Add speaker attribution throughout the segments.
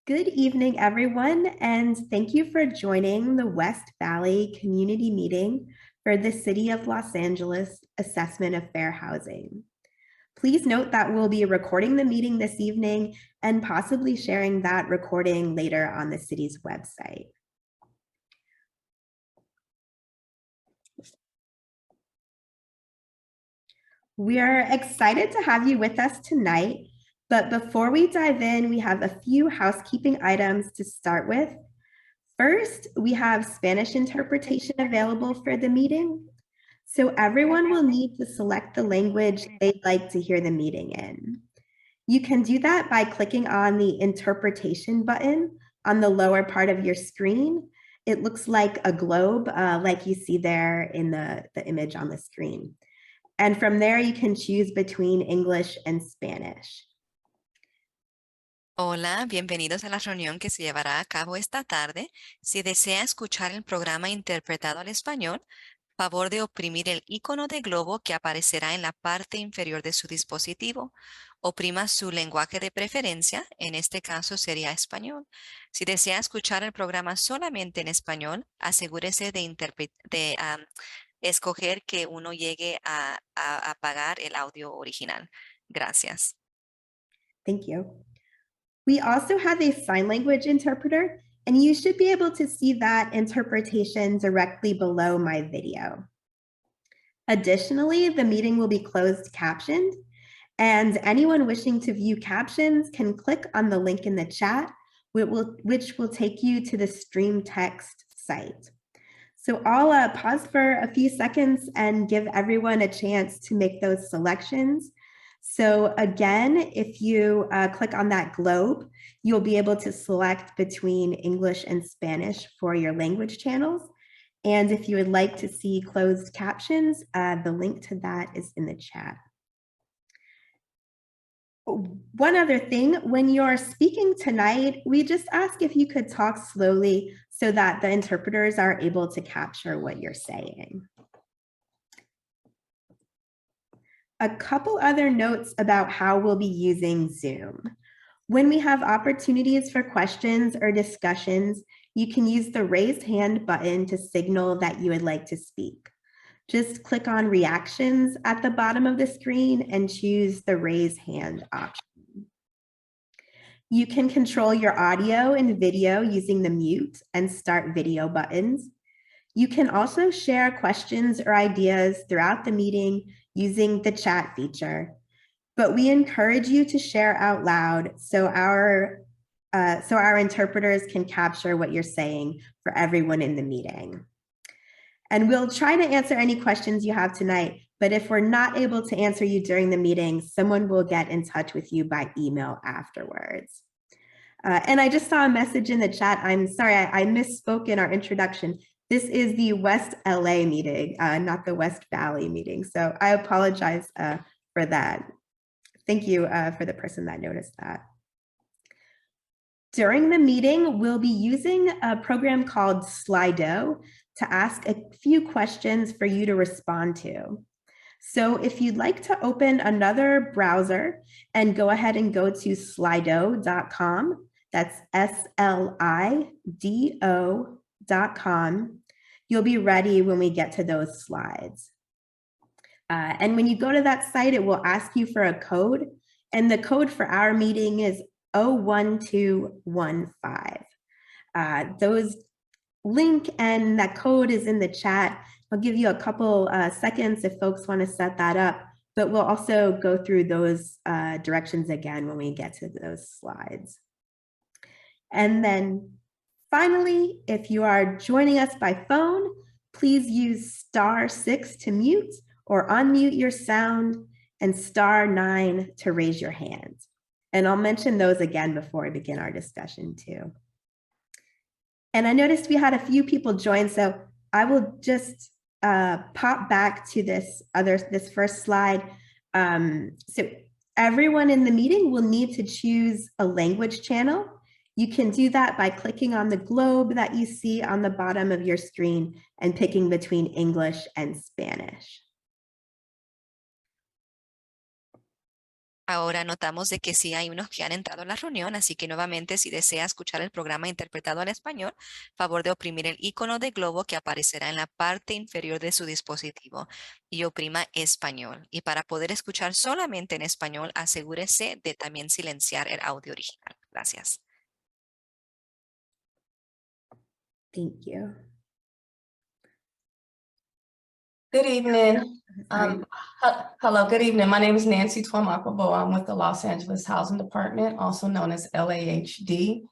Speaker 1: Good evening, everyone, and thank you for joining the West Valley Community Meeting for the City of Los Angeles Assessment of Fair Housing. Please note that we'll be recording the meeting this evening and possibly sharing that recording later on the city's website. We are excited to have you with us tonight, but before we dive in, we have a few housekeeping items to start with. First, we have Spanish interpretation available for the meeting. So everyone will need to select the language they'd like to hear the meeting in. You can do that by clicking on the interpretation button on the lower part of your screen. It looks like a globe, like you see there in the image on the screen. And from there, you can choose between English and Spanish.
Speaker 2: Hola, bienvenidos a la reunión que se llevará a cabo esta tarde. Si desea escuchar el programa interpretado al español, favor de oprimir el icono de globo que aparecerá en la parte inferior de su dispositivo. Oprima su lenguaje de preferencia, en este caso sería español. Si desea escuchar el programa solamente en español, asegúrese de escoger que uno llegue a apagar el audio original. Gracias.
Speaker 1: Thank you. We also have a sign language interpreter, and you should be able to see that interpretation directly below my video. Additionally, the meeting will be closed captioned, and anyone wishing to view captions can click on the link in the chat, which will take you to the stream text site. So I'll pause for a few seconds and give everyone a chance to make those selections. So again, if you click on that globe, you'll be able to select between English and Spanish for your language channels. And if you would like to see closed captions, the link to that is in the chat. One other thing, when you're speaking tonight, we just ask if you could talk slowly so that the interpreters are able to capture what you're saying. A couple other notes about how we'll be using Zoom. When we have opportunities for questions or discussions, you can use the raise hand button to signal that you would like to speak. Just click on reactions at the bottom of the screen and choose the raise hand option. You can control your audio and video using the mute and start video buttons. You can also share questions or ideas throughout the meeting using the chat feature, but we encourage you to share out loud so our interpreters can capture what you're saying for everyone in the meeting. And we'll try to answer any questions you have tonight, but if we're not able to answer you during the meeting, someone will get in touch with you by email afterwards. And I just saw a message in the chat. I'm sorry, I misspoke in our introduction. This is the West LA meeting, not the West Valley meeting. So I apologize for that. Thank you for the person that noticed that. During the meeting, we'll be using a program called Slido to ask a few questions for you to respond to. So if you'd like to open another browser and go ahead and go to slido.com, that's SLIDO.com, you'll be ready when we get to those slides. And when you go to that site, it will ask you for a code, and the code for our meeting is 01215. Those link and that code is in the chat. I'll give you a couple seconds if folks want to set that up, but we'll also go through those directions again when we get to those slides. And then finally, if you are joining us by phone, please use *6 to mute or unmute your sound and *9 to raise your hand. And I'll mention those again before we begin our discussion too. And I noticed we had a few people join, so I will just pop back to this first slide. So everyone in the meeting will need to choose a language channel. You can do that by clicking on the globe that you see on the bottom of your screen and picking between English and Spanish.
Speaker 2: Ahora notamos de que sí hay unos que han entrado a la reunión, así que nuevamente si desea escuchar el programa interpretado al español, favor de oprimir el icono de globo que aparecerá en la parte inferior de su dispositivo y oprima español. Y para poder escuchar solamente en español, asegúrese de también silenciar el audio original. Gracias.
Speaker 1: Thank you.
Speaker 3: Good evening.
Speaker 1: Sorry.
Speaker 3: Hello, good evening. My name is Nancy Tuamakobo. I'm with the Los Angeles Housing Department, also known as LAHD.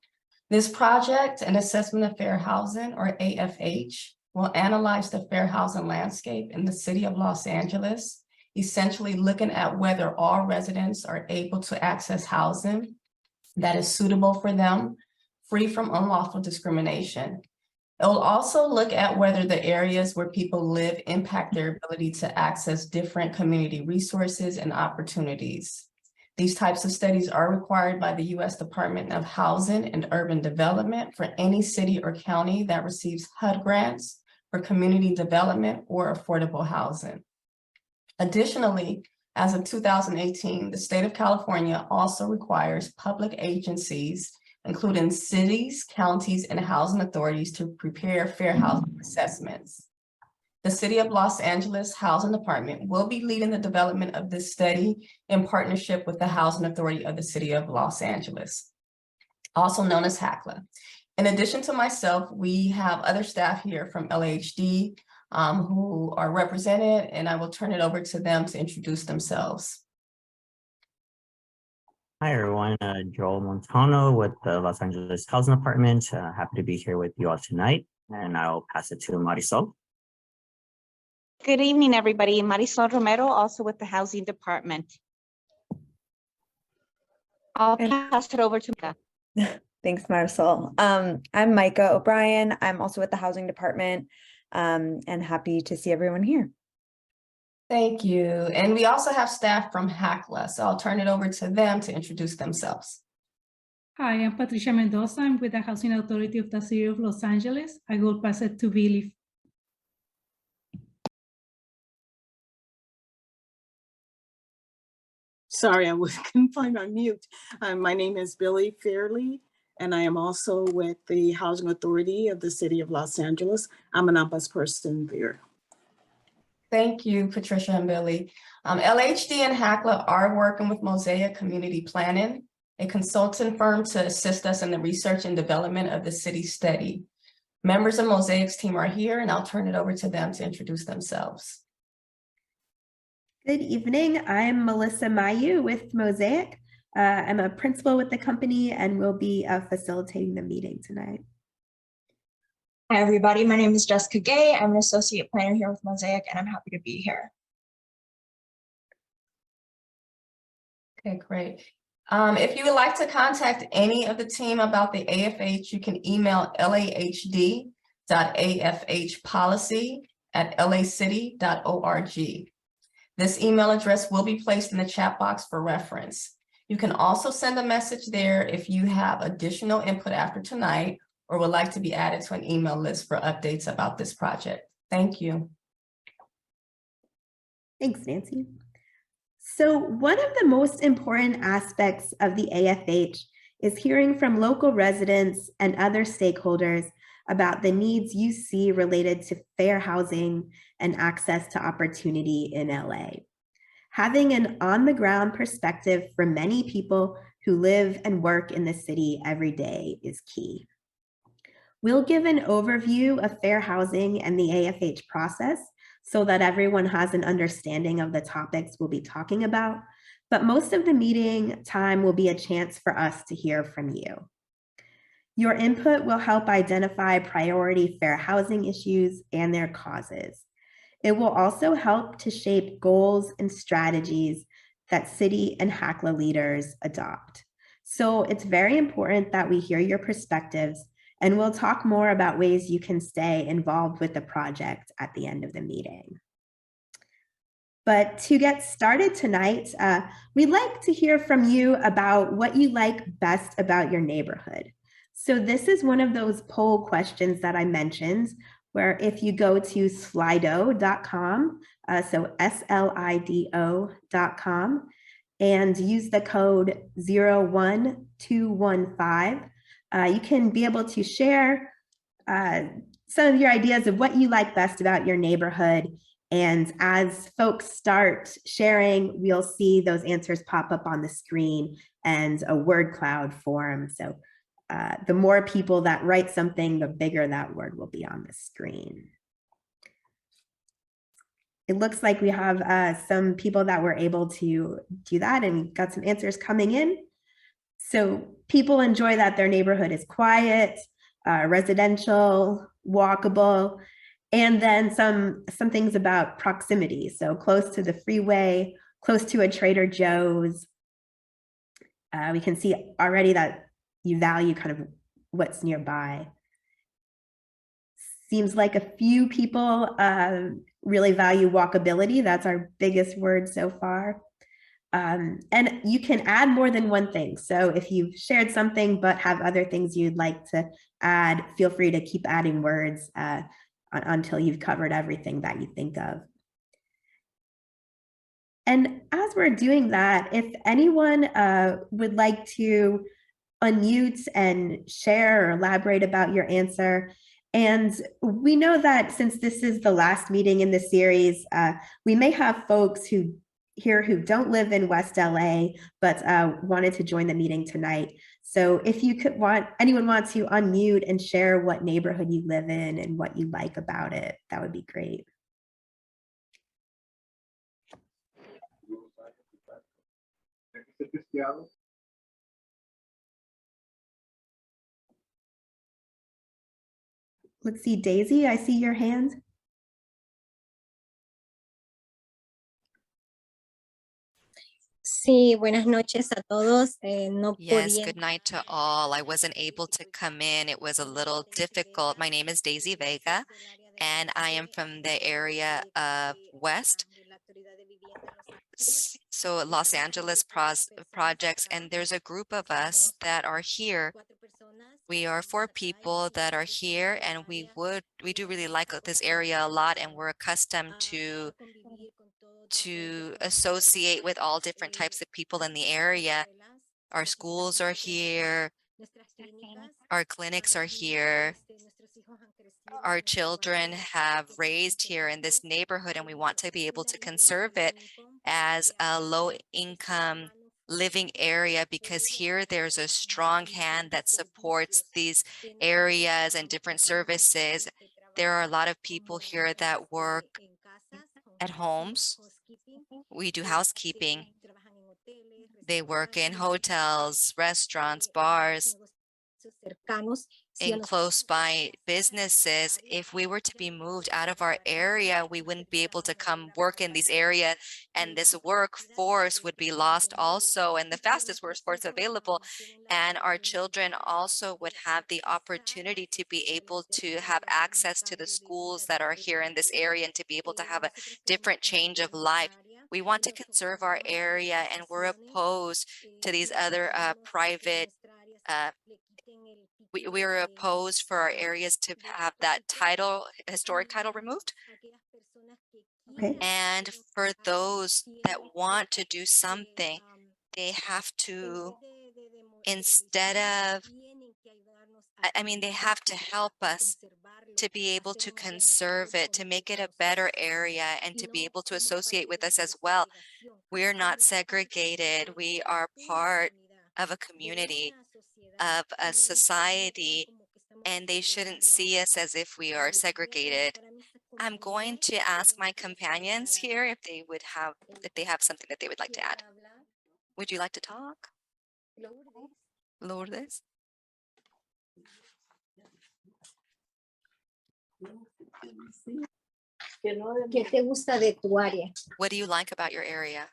Speaker 3: This project, an assessment of fair housing, or AFH, will analyze the fair housing landscape in the city of Los Angeles, essentially looking at whether all residents are able to access housing that is suitable for them, free from unlawful discrimination. It will also look at whether the areas where people live impact their ability to access different community resources and opportunities. These types of studies are required by the U.S. Department of Housing and Urban Development for any city or county that receives HUD grants for community development or affordable housing. Additionally, as of 2018, the state of California also requires public agencies, including cities, counties, and housing authorities, to prepare fair housing assessments. The City of Los Angeles Housing Department will be leading the development of this study in partnership with the Housing Authority of the City of Los Angeles, also known as HACLA. In addition to myself, we have other staff here from LAHD who are represented, and I will turn it over to them to introduce themselves.
Speaker 4: Hi, everyone. Joel Montano with the Los Angeles Housing Department. Happy to be here with you all tonight, and I'll pass it to Marisol.
Speaker 5: Good evening, everybody. Marisol Romero, also with the Housing Department. I'll pass it over to Micah.
Speaker 6: Thanks, Marisol. I'm Micah O'Brien. I'm also with the Housing Department, and happy to see everyone here.
Speaker 3: Thank you. And we also have staff from HACLA, so I'll turn it over to them to introduce themselves.
Speaker 7: Hi, I'm Patricia Mendoza. I'm with the Housing Authority of the City of Los Angeles. I will pass it to Billy.
Speaker 8: Sorry, I couldn't find my mute. My name is Billy Fairley, and I am also with the Housing Authority of the City of Los Angeles. I'm an ombudsperson there.
Speaker 3: Thank you, Patricia and Billy. LHD and HACLA are working with Mosaic Community Planning, a consultant firm to assist us in the research and development of the city study. Members of Mosaic's team are here, and I'll turn it over to them to introduce themselves.
Speaker 1: Good evening. I'm Melissa Mayu with Mosaic. I'm a principal with the company and will be facilitating the meeting tonight.
Speaker 9: Hi, everybody. My name is Jessica Gay. I'm an associate planner here with Mosaic, and I'm happy to be here.
Speaker 3: Okay, great. If you would like to contact any of the team about the AFH, you can email lahd.afhpolicy@lacity.org. This email address will be placed in the chat box for reference. You can also send a message there if you have additional input after tonight or would like to be added to an email list for updates about this project. Thank you.
Speaker 1: Thanks, Nancy. So one of the most important aspects of the AFH is hearing from local residents and other stakeholders about the needs you see related to fair housing and access to opportunity in LA. Having an on-the-ground perspective from many people who live and work in the city every day is key. We'll give an overview of fair housing and the AFH process so that everyone has an understanding of the topics we'll be talking about, but most of the meeting time will be a chance for us to hear from you. Your input will help identify priority fair housing issues and their causes. It will also help to shape goals and strategies that city and HACLA leaders adopt. So it's very important that we hear your perspectives, and we'll talk more about ways you can stay involved with the project at the end of the meeting. But to get started tonight, we'd like to hear from you about what you like best about your neighborhood. So this is one of those poll questions that I mentioned, where if you go to slido.com, so SLIDO.com, and use the code 01215. You can be able to share some of your ideas of what you like best about your neighborhood. And as folks start sharing, we'll see those answers pop up on the screen and a word cloud form. So the more people that write something, the bigger that word will be on the screen. It looks like we have some people that were able to do that and got some answers coming in. So people enjoy that their neighborhood is quiet, residential, walkable, and then some things about proximity. So close to the freeway, close to a Trader Joe's. We can see already that you value kind of what's nearby. Seems like a few people really value walkability. That's our biggest word so far. And you can add more than one thing. So if you've shared something but have other things you'd like to add, feel free to keep adding words until you've covered everything that you think of. And as we're doing that, if anyone would like to unmute and share or elaborate about your answer. And we know that since this is the last meeting in the series, we may have folks who don't live in West LA, but wanted to join the meeting tonight. So if you could anyone want to unmute and share what neighborhood you live in and what you like about it, that would be great. Let's see, Daisy, I see your hand.
Speaker 10: Sí, buenas noches a todos. No
Speaker 2: Yes,
Speaker 10: podía
Speaker 2: good night to all. I wasn't able to come in. It was a little difficult. My name is Daisy Vega, and I am from the area of West. So Los Angeles projects, and there's a group of us that are here. We are 4 people that are here, and we do really like this area a lot, and we're accustomed to associate with all different types of people in the area. Our schools are here, our clinics are here, our children have raised here in this neighborhood, and we want to be able to conserve it as a low-income living area, because here there's a strong hand that supports these areas and different services. There are a lot of people here that work at homes. We do housekeeping. They work in hotels, restaurants, bars, in close by businesses. If we were to be moved out of our area, we wouldn't be able to come work in these areas, and this workforce would be lost also, and the fastest workforce available. And our children also would have the opportunity to be able to have access to the schools that are here in this area and to be able to have a different change of life. We want to conserve our area, and we're opposed to these other private we are opposed for our areas to have that historic title removed.
Speaker 1: Okay.
Speaker 2: And for those that want to do something, they have to, instead of, they have to help us to be able to conserve it, to make it a better area, and to be able to associate with us as well. We're not segregated. We are part of a community, of a society, and they shouldn't see us as if we are segregated. I'm going to ask my companions here if they have something that they would like to add. Would you like to talk? Lourdes?
Speaker 10: ¿Qué te gusta de tu área?
Speaker 2: What do you like about your area?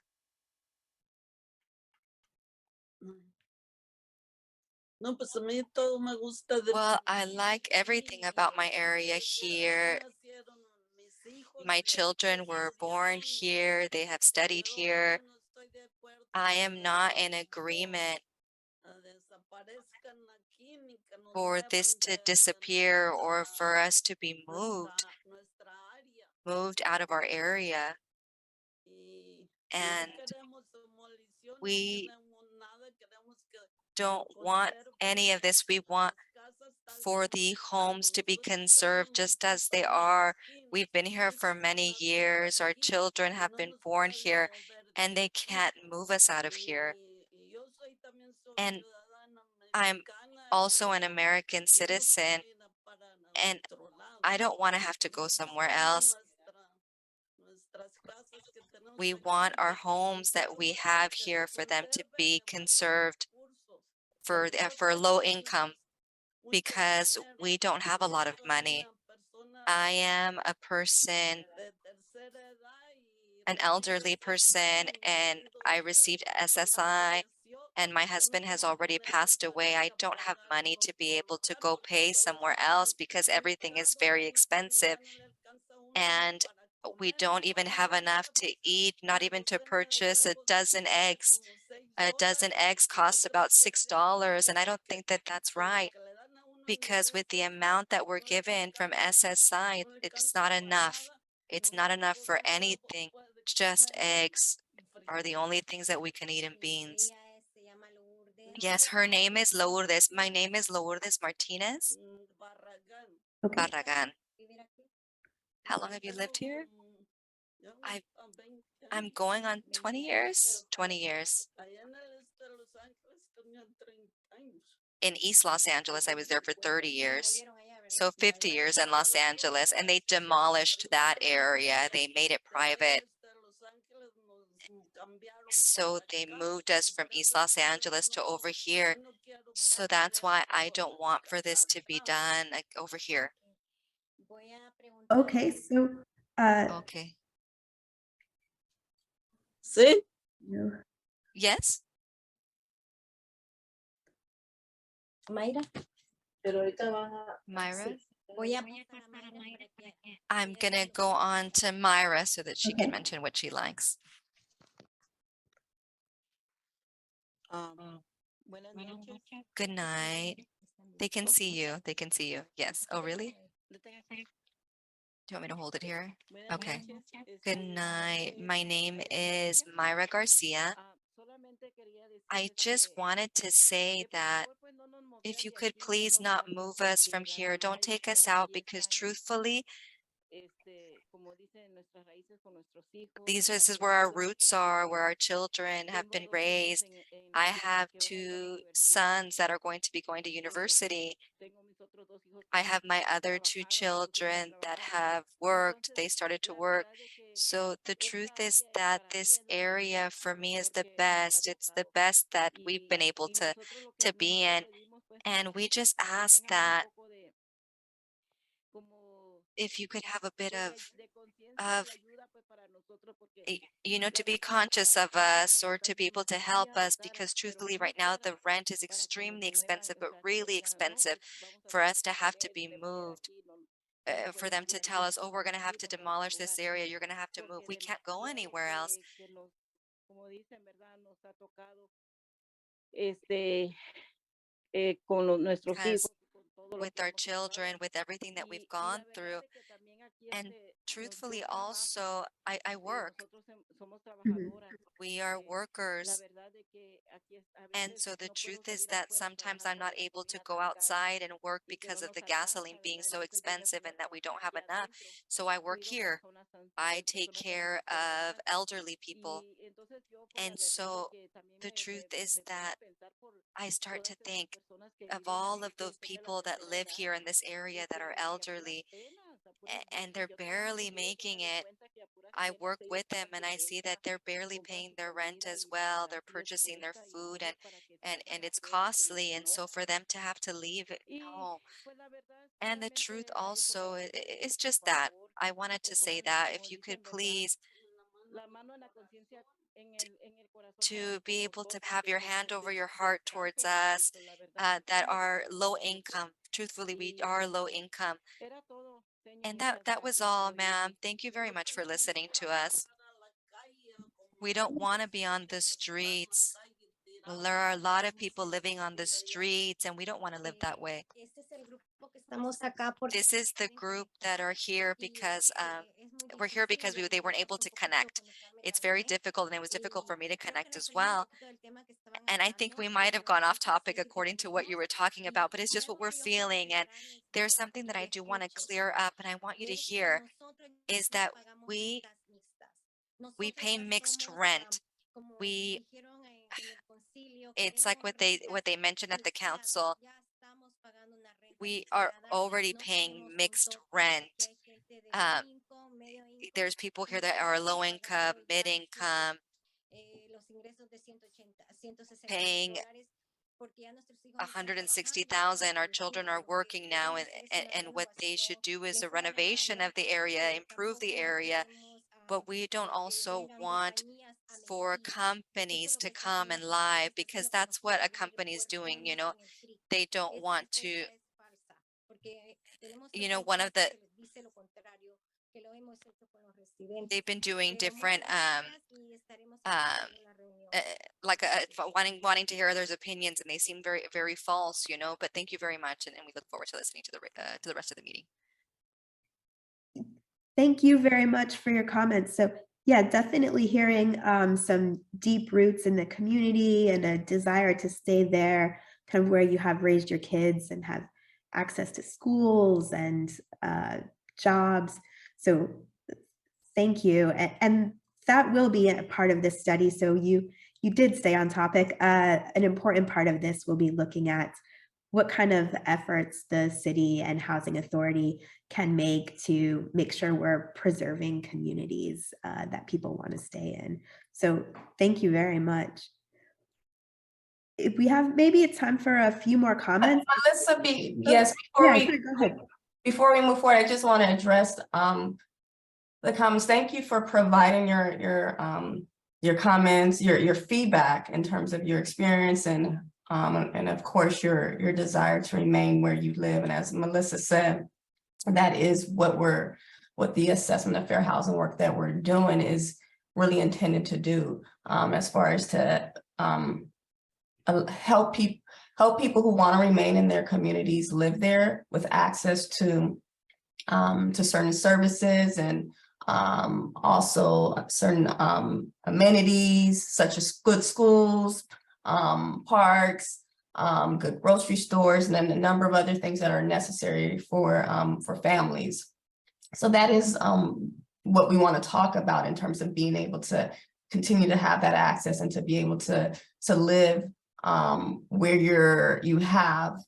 Speaker 2: Well, I like everything about my area here. My children were born here. They have studied here. I am not in agreement for this to disappear or for us to be moved out of our area. And We don't want any of this. We want for the homes to be conserved just as they are. We've been here for many years. Our children have been born here and they can't move us out of here. And I'm also an American citizen and I don't want to have to go somewhere else. We want our homes that we have here for them to be conserved for low income because we don't have a lot of money. I am a person, an elderly person, and I received SSI, and my husband has already passed away. I don't have money to be able to go pay somewhere else because everything is very expensive. And we don't even have enough to eat, not even to purchase a dozen eggs. A dozen eggs costs about $6, and I don't think that that's right because with the amount that we're given from SSI, it's not enough. It's not enough for anything. Just eggs are the only things that we can eat and beans. Yes, her name is Lourdes. My name is Lourdes Martinez
Speaker 1: Okay.
Speaker 2: Barragan. How long have you lived here? I'm going on 20 years. 20 years. In East Los Angeles, I was there for 30 years. So 50 years in Los Angeles, and they demolished that area. They made it private. So they moved us from East Los Angeles to over here. So that's why I don't want for this to be done like over here.
Speaker 1: Okay, so
Speaker 2: Okay.
Speaker 8: Sí.
Speaker 1: you-
Speaker 2: Yes?
Speaker 10: Mayra.
Speaker 2: Myra?
Speaker 10: Voy a pasar a Mayra para que-
Speaker 2: I'm gonna go on to Myra so that she can
Speaker 1: Okay.
Speaker 2: mention what she likes. Good night. They can see you. They can see you. Yes. Oh, really? Do you want me to hold it here? Okay. Good night. My name is Myra Garcia. I just wanted to say that if you could please not move us from here, don't take us out because truthfully, this is where our roots are, where our children have been raised. I have two sons that are going to be going to university. I have my other two children that have worked. They started to work. So the truth is that this area for me is the best. It's the best that we've been able to be in. And we just ask that if you could have a bit of to be conscious of us or to be able to help us because truthfully right now the rent is extremely expensive, but really expensive for us to have to be moved. For them to tell us, oh, we're going to have to demolish this area, you're going to have to move. We can't go anywhere else. Because with our children, with everything that we've gone through, and truthfully also, I work.
Speaker 1: Mhm.
Speaker 2: We are workers. And so the truth is that sometimes I'm not able to go outside and work because of the gasoline being so expensive and that we don't have enough. So I work here. I take care of elderly people. And so the truth is that I start to think of all of those people that live here in this area that are elderly and they're barely making it. I work with them and I see that they're barely paying their rent as well. They're purchasing their food and it's costly. And so for them to have to leave it, no. And the truth also is just that. I wanted to say that if you could please to be able to have your hand over your heart towards us that are low income. Truthfully, we are low income. And that was all, ma'am. Thank you very much for listening to us. We don't want to be on the streets. There are a lot of people living on the streets, and we don't want to live that way.
Speaker 10: Estamos acá porque
Speaker 2: This is the group that are here because we're here because they weren't able to connect. it's very difficult, and it was difficult for me to connect as well. And I think we might have gone off topic according to what you were talking about, but it's just what we're feeling. And there's something that I do want to clear up, and I want you to hear, is that we pay mixed rent. It's like what they mentioned at the council. We are already paying mixed rent. There's people here that are low income, mid income, paying 160,000. Our children are working now, and what they should do is a renovation of the area, improve the area. But we don't also want for companies to come and lie, because that's what a company is doing, you know. They don't want to, you know, they've been doing different like wanting to hear others' opinions, and they seem very, very false, you know. But thank you very much, and we look forward to listening to the rest of the meeting.
Speaker 1: Thank you very much for your comments. So yeah, definitely hearing some deep roots in the community and a desire to stay there, kind of where you have raised your kids and have access to schools and jobs. So thank you. And that will be a part of this study. So you did stay on topic. An important part of this will be looking at what kind of efforts the city and housing authority can make to make sure we're preserving communities that people want to stay in. So thank you very much. If we have, maybe it's time for a few more comments.
Speaker 3: Melissa, yes,
Speaker 1: go ahead.
Speaker 3: Before we move forward, I just want to address the comments. Thank you for providing your comments, your feedback in terms of your experience and of course your desire to remain where you live. And as Melissa said, that is what the assessment of fair housing work that we're doing is really intended to do, as far as to help people who want to remain in their communities live there with access to certain services and also certain amenities such as good schools, parks, good grocery stores, and then a number of other things that are necessary for families. So that is what we want to talk about in terms of being able to continue to have that access and to be able to live where you have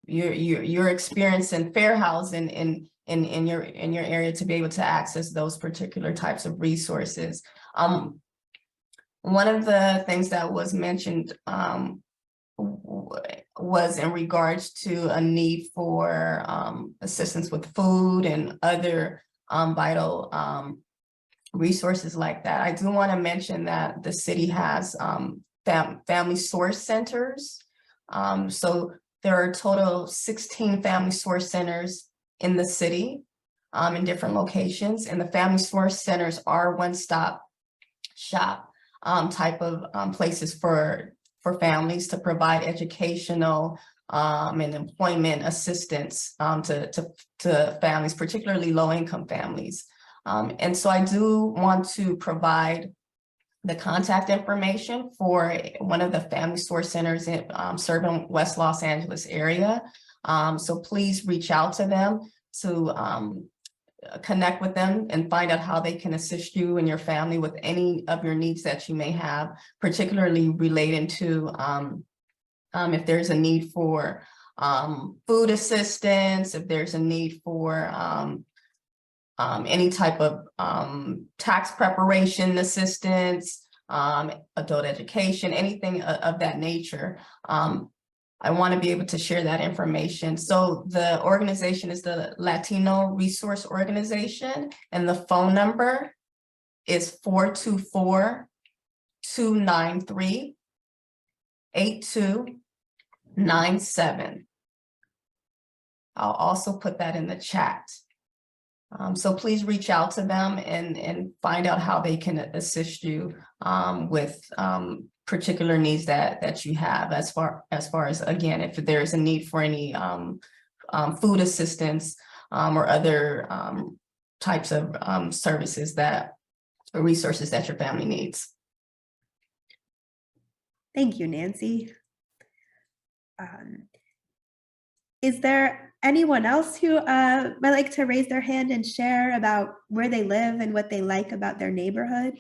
Speaker 3: your experience in fair housing in your area, to be able to access those particular types of resources. One of the things that was mentioned was in regards to a need for assistance with food and other vital resources like that. I do want to mention that the city has family source centers. So there are a total of 16 family source centers in the city in different locations, and the family source centers are one-stop shop type of places for families to provide educational and employment assistance to families, particularly low-income families. And so I do want to provide the contact information for one of the family source centers in serving West Los Angeles area. So please reach out to them to connect with them and find out how they can assist you and your family with any of your needs that you may have, particularly relating to if there's a need for food assistance, if there's a need for any type of tax preparation assistance, adult education, anything of that nature. I want to be able to share that information. So the organization is the Latino Resource Organization, and the phone number is 424-293-8297. I'll also put that in the chat. So please reach out to them and find out how they can assist you with particular needs that you have, as far as, again, if there's a need for any food assistance or other types of services that resources that your family needs.
Speaker 1: Thank you, Nancy. Is there anyone else who might like to raise their hand and share about where they live and what they like about their neighborhood?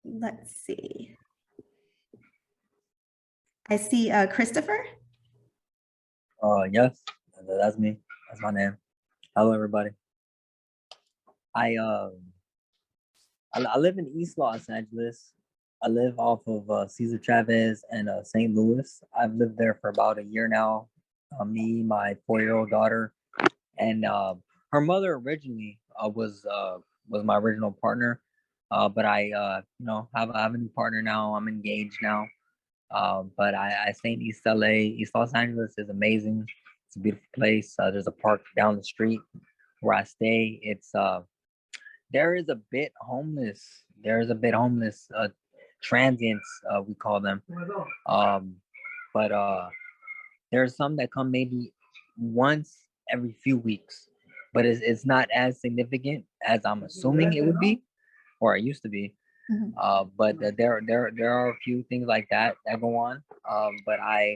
Speaker 1: Let's see. I see Christopher.
Speaker 11: Yes, that's me. That's my name. Hello, everybody. I live in East Los Angeles. I live off of Cesar Chavez and St. Louis. I've lived there for about a year now. Me, my 4-year-old daughter, and her mother originally was my original partner. But I have a new partner now. I'm engaged now. But I stay in East LA. East Los Angeles is amazing. It's a beautiful place. There's a park down the street where I stay. It's there is a bit homeless. Transients, we call them. But there's some that come maybe once every few weeks, but it's not as significant as I'm assuming it would be, or it used to be. But there are a few things like that go on. But I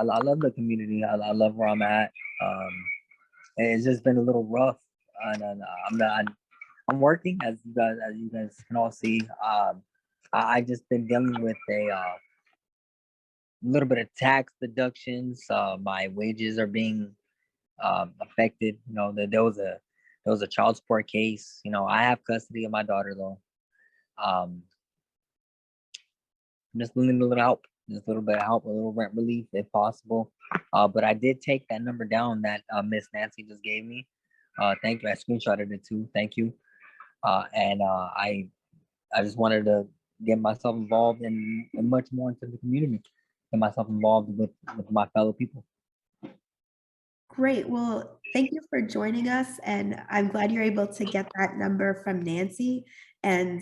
Speaker 11: love the community. I love where I'm at. It's just been a little rough, and I'm working, as you guys can all see. I just been dealing with a little bit of tax deductions. My wages are being affected. There was a child support case. I have custody of my daughter though. I'm just needing a little help, just a little bit of help, a little rent relief if possible. But I did take that number down that Miss Nancy just gave me. Thank you. I screenshotted it too. Thank you. And I just wanted to get myself involved and much more into the community, get myself involved with my fellow people.
Speaker 1: Great. Well, thank you for joining us. And I'm glad you're able to get that number from Nancy. And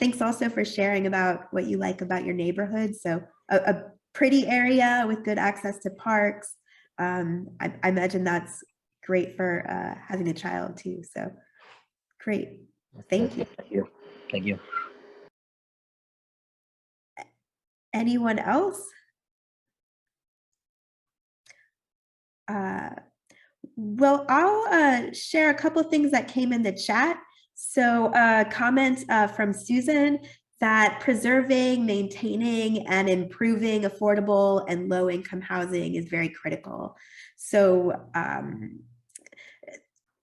Speaker 1: thanks also for sharing about what you like about your neighborhood. So a pretty area with good access to parks. I imagine that's great for having a child too. So great. Thank you.
Speaker 11: Thank you. Thank you.
Speaker 1: Anyone else? Well, I'll share a couple of things that came in the chat. So a comment from Susan that preserving, maintaining, and improving affordable and low-income housing is very critical. So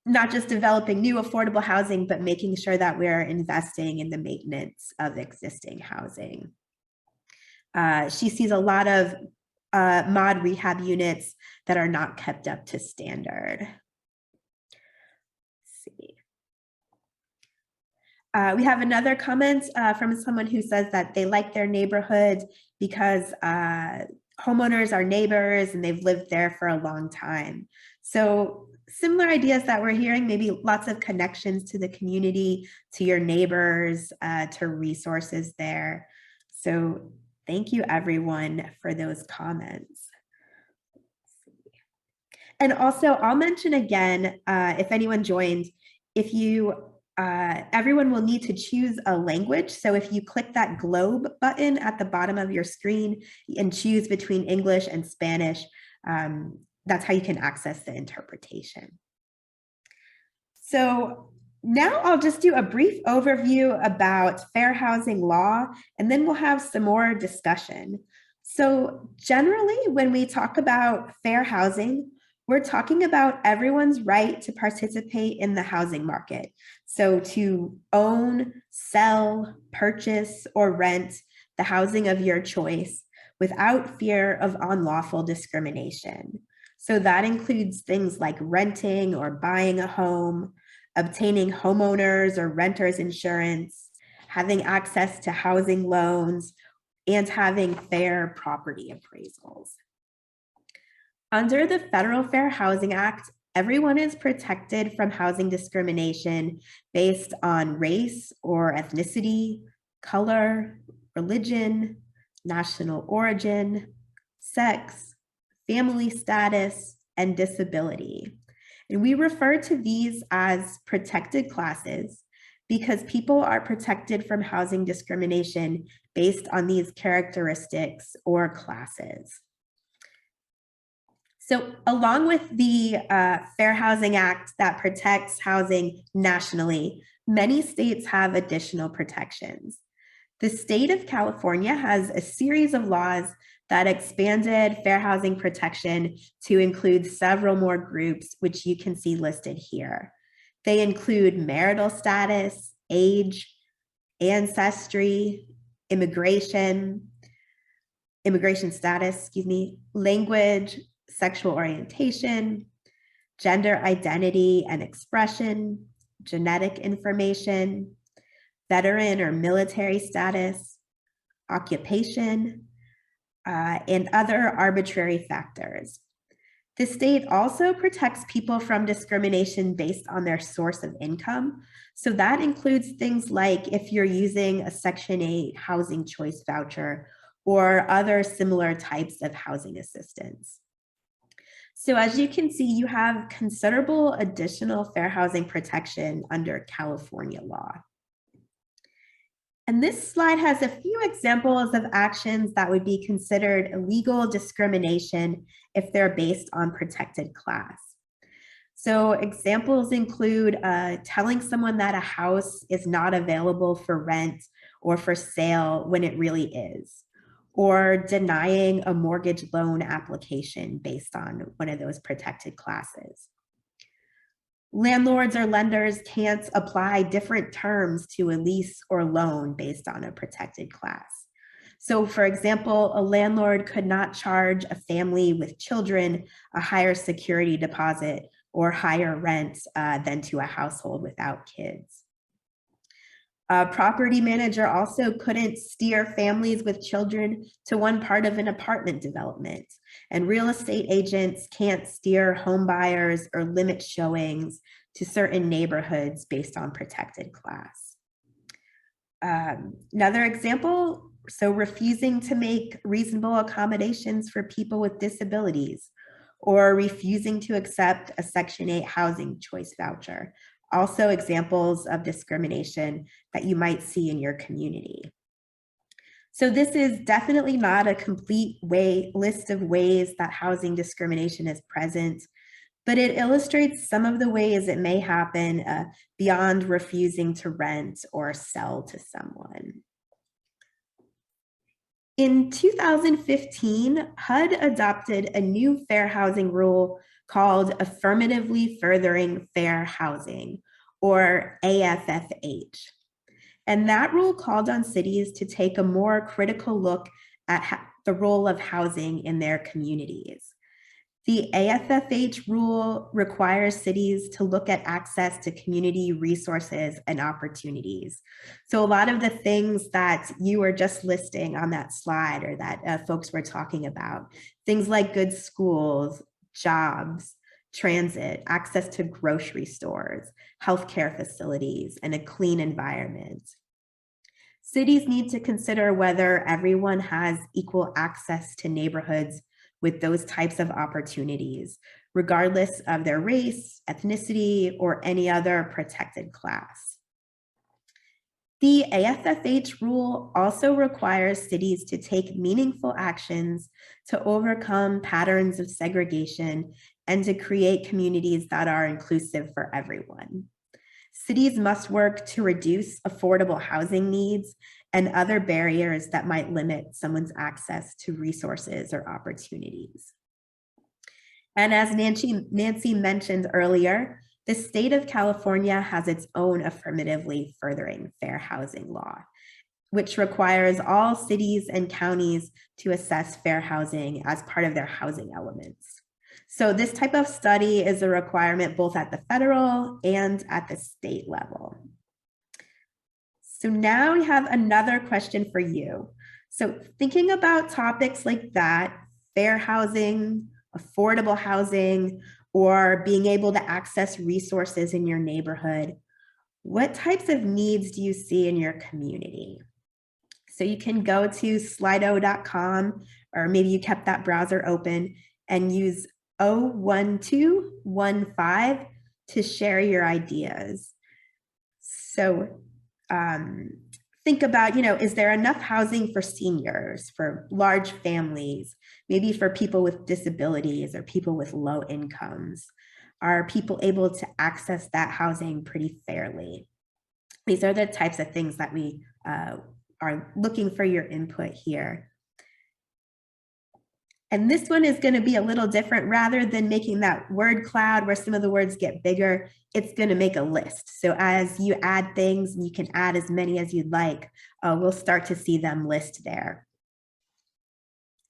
Speaker 1: not just developing new affordable housing, but making sure that we're investing in the maintenance of existing housing. She sees a lot of mod rehab units that are not kept up to standard. Let's see. We have another comment from someone who says that they like their neighborhood because homeowners are neighbors and they've lived there for a long time. So similar ideas that we're hearing, maybe lots of connections to the community, to your neighbors, to resources there. So thank you everyone for those comments. And also I'll mention again, if anyone joined, if you, everyone will need to choose a language. So if you click that globe button at the bottom of your screen and choose between English and Spanish, that's how you can access the interpretation. So now I'll just do a brief overview about fair housing law, and then we'll have some more discussion. So generally, when we talk about fair housing, we're talking about everyone's right to participate in the housing market. So to own, sell, purchase, or rent the housing of your choice without fear of unlawful discrimination. So that includes things like renting or buying a home, obtaining homeowners or renters insurance, having access to housing loans, and having fair property appraisals. Under the Federal Fair Housing Act, everyone is protected from housing discrimination based on race or ethnicity, color, religion, national origin, sex, family status, and disability. And we refer to these as protected classes because people are protected from housing discrimination based on these characteristics or classes. So along with the Fair Housing Act that protects housing nationally, many states have additional protections. The state of California has a series of laws that expanded fair housing protection to include several more groups, which you can see listed here. They include marital status, age, ancestry, immigration status, language, sexual orientation, gender identity and expression, genetic information, veteran or military status, occupation, and other arbitrary factors. The state also protects people from discrimination based on their source of income. So that includes things like if you're using a Section 8 housing choice voucher or other similar types of housing assistance. So as you can see, you have considerable additional fair housing protection under California law. And this slide has a few examples of actions that would be considered illegal discrimination if they're based on protected class. So examples include telling someone that a house is not available for rent or for sale when it really is, or denying a mortgage loan application based on one of those protected classes. Landlords or lenders can't apply different terms to a lease or loan based on a protected class. So for example, a landlord could not charge a family with children a higher security deposit or higher rent than to a household without kids. A property manager also couldn't steer families with children to one part of an apartment development. And real estate agents can't steer home buyers or limit showings to certain neighborhoods based on protected class. Another example, so refusing to make reasonable accommodations for people with disabilities or refusing to accept a Section 8 housing choice voucher. Also examples of discrimination that you might see in your community. So this is definitely not a complete list of ways that housing discrimination is present, but it illustrates some of the ways it may happen beyond refusing to rent or sell to someone. In 2015, HUD adopted a new fair housing rule called Affirmatively Furthering Fair Housing, or AFFH. And that rule called on cities to take a more critical look at the role of housing in their communities. The AFFH rule requires cities to look at access to community resources and opportunities. So a lot of the things that you were just listing on that slide or that folks were talking about, things like good schools, jobs, transit, access to grocery stores, healthcare facilities, and a clean environment. Cities need to consider whether everyone has equal access to neighborhoods with those types of opportunities, regardless of their race, ethnicity, or any other protected class. The AFFH rule also requires cities to take meaningful actions to overcome patterns of segregation and to create communities that are inclusive for everyone. Cities must work to reduce affordable housing needs and other barriers that might limit someone's access to resources or opportunities. And as Nancy mentioned earlier, the state of California has its own affirmatively furthering fair housing law, which requires all cities and counties to assess fair housing as part of their housing elements. So this type of study is a requirement both at the federal and at the state level. So now we have another question for you. So thinking about topics like that, fair housing, affordable housing, or being able to access resources in your neighborhood, what types of needs do you see in your community? So you can go to slido.com, or maybe you kept that browser open and use 01215 to share your ideas. So think about, is there enough housing for seniors, for large families, maybe for people with disabilities or people with low incomes? Are people able to access that housing pretty fairly? These are the types of things that we are looking for your input here. And this one is going to be a little different. Rather than making that word cloud where some of the words get bigger, it's going to make a list. So as you add things, and you can add as many as you'd like, we'll start to see them list there.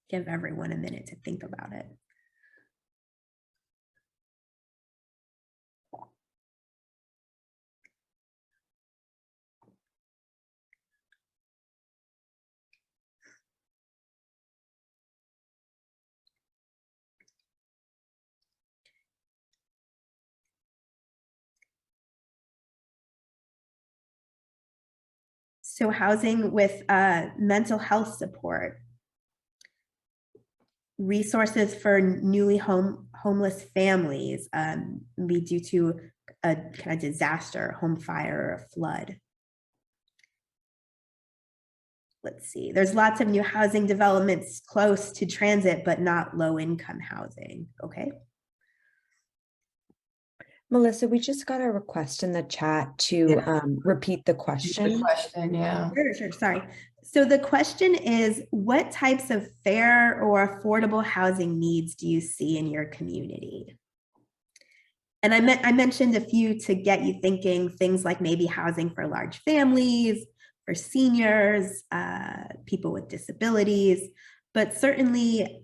Speaker 1: Give everyone a minute to think about it. So housing with mental health support, resources for newly homeless families, be due to a kind of disaster, home fire or a flood. Let's see, there's lots of new housing developments close to transit, but not low income housing. Okay.
Speaker 6: Melissa, we just got a request in the chat to repeat the
Speaker 3: The
Speaker 6: question.
Speaker 3: question, yeah.
Speaker 1: Sure, sorry. So the question is, what types of fair or affordable housing needs do you see in your community? And I mentioned a few to get you thinking, things like maybe housing for large families, for seniors, people with disabilities, but certainly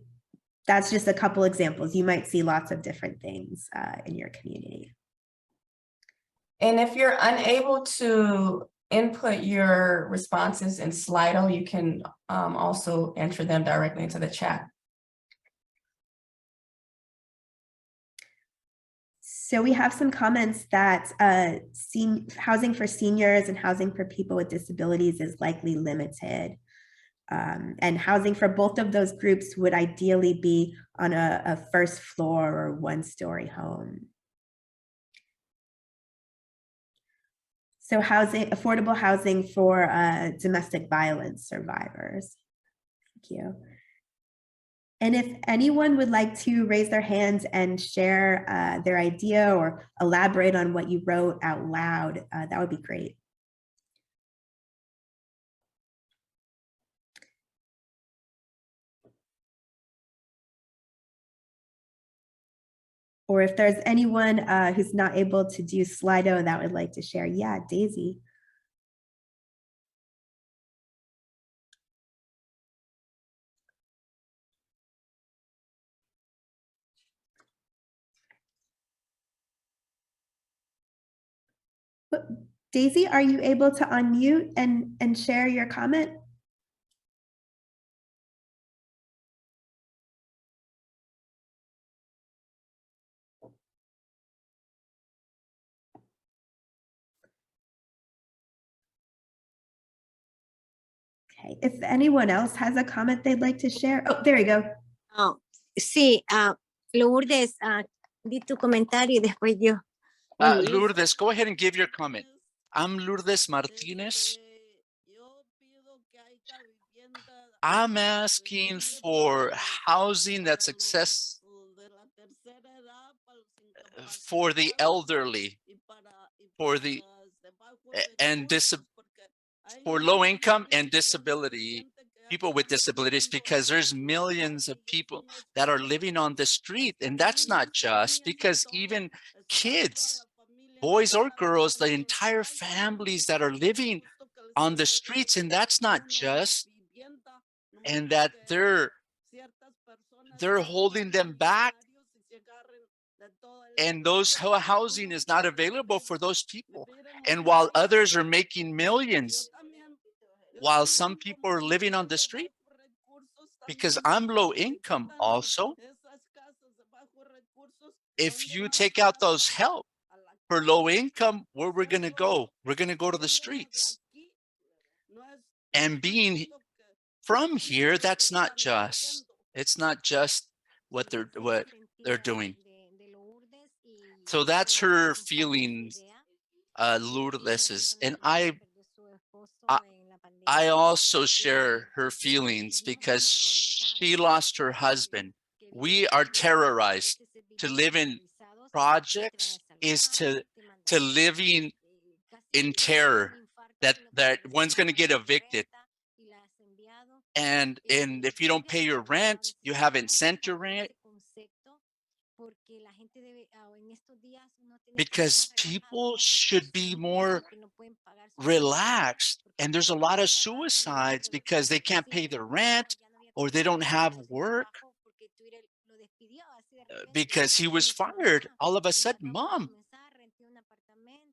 Speaker 1: that's just a couple examples. You might see lots of different things in your community.
Speaker 3: And if you're unable to input your responses in Slido, you can also enter them directly into the chat.
Speaker 1: So we have some comments that housing for seniors and housing for people with disabilities is likely limited. And housing for both of those groups would ideally be on a first floor or one-story home. So affordable housing for domestic violence survivors. Thank you. And if anyone would like to raise their hands and share their idea or elaborate on what you wrote out loud, that would be great. Or if there's anyone who's not able to do Slido that would like to share. Yeah, Daisy. Daisy, are you able to unmute and share your comment? Okay, if anyone else has a comment they'd like to share. Oh, there you go.
Speaker 10: Oh, sí, Lourdes, di tu comentario y después yo.
Speaker 12: Lourdes, go ahead and give your comment. I'm Lourdes Martinez. I'm asking for housing that's access for the elderly, for the for low income and disability, people with disabilities, because there's millions of people that are living on the street. And that's not just because even kids, boys or girls, the entire families that are living on the streets, and that's not just, and that they're holding them back, and those housing is not available for those people. And while others are making millions, while some people are living on the street, because I'm low income also, if you take out those help for low income, where we're going to go? We're going to go to the streets. And being from here, that's not just, it's not just what they're doing. So that's her feelings, Lourdes's. And I also share her feelings because she lost her husband. We are terrorized. To live in projects is to living in terror that one's going to get evicted. And if you don't pay your rent, you haven't sent your rent. Because people should be more relaxed. And there's a lot of suicides because they can't pay their rent or they don't have work because he was fired. All of a sudden, Mom,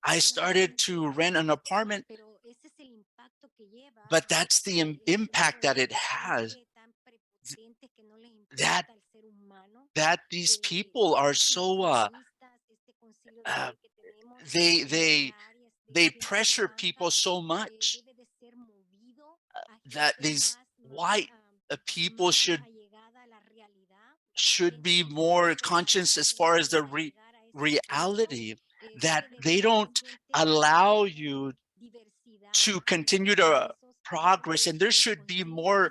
Speaker 12: I started to rent an apartment, but that's the impact that it has. That these people are so they pressure people so much that these white people should be more conscious as far as the reality that they don't allow you to continue to progress, and there should be more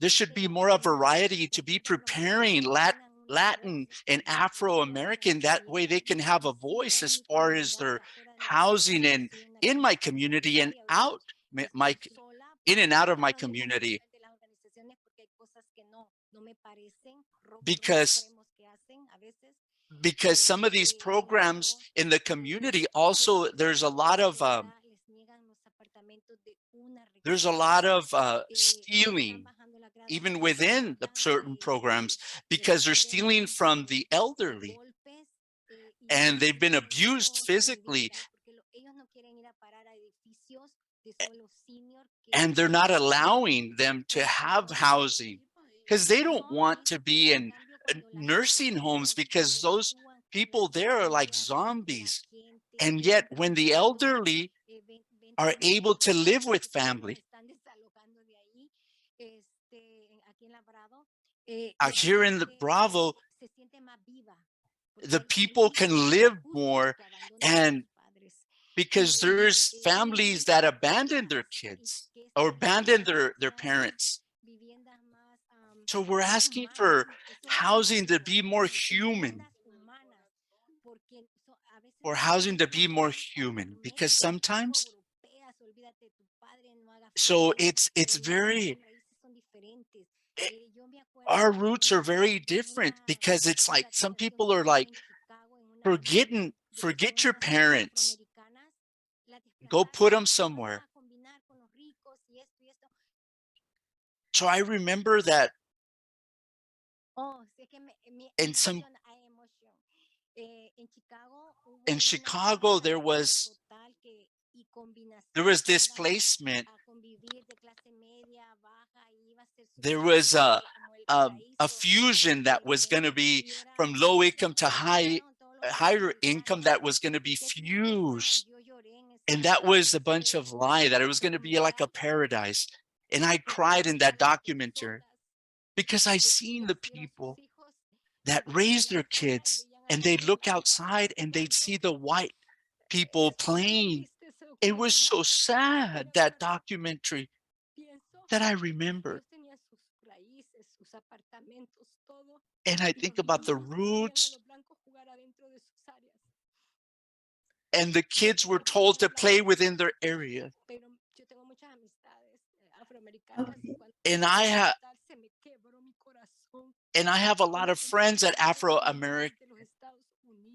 Speaker 12: a variety to be preparing Latin and Afro-American. That way they can have a voice as far as their housing and in my community and out my in and out of my community. Because some of these programs in the community also there's a lot of stealing even within the certain programs because they're stealing from the elderly and they've been abused physically and they're not allowing them to have housing because they don't want to be in nursing homes because those people there are like zombies. And yet when the elderly are able to live with family, here in the Bravo, the people can live more, and because there's families that abandon their kids or abandon their parents. So we're asking for housing to be more human. For housing to be more human, because sometimes, so it's very, our roots are very different because it's like some people are like, forget your parents, go put them somewhere. So I remember that in Chicago, there was displacement. There was a fusion that was going to be from low income to higher income that was going to be fused. And that was a bunch of lie, that it was going to be like a paradise. And I cried in that documentary because I seen the people that raise their kids and they'd look outside and they'd see the white people playing. It was so sad, that documentary, that I remember. And I think about the roots. And the kids were told to play within their area. And I have a lot of friends that Afro-American.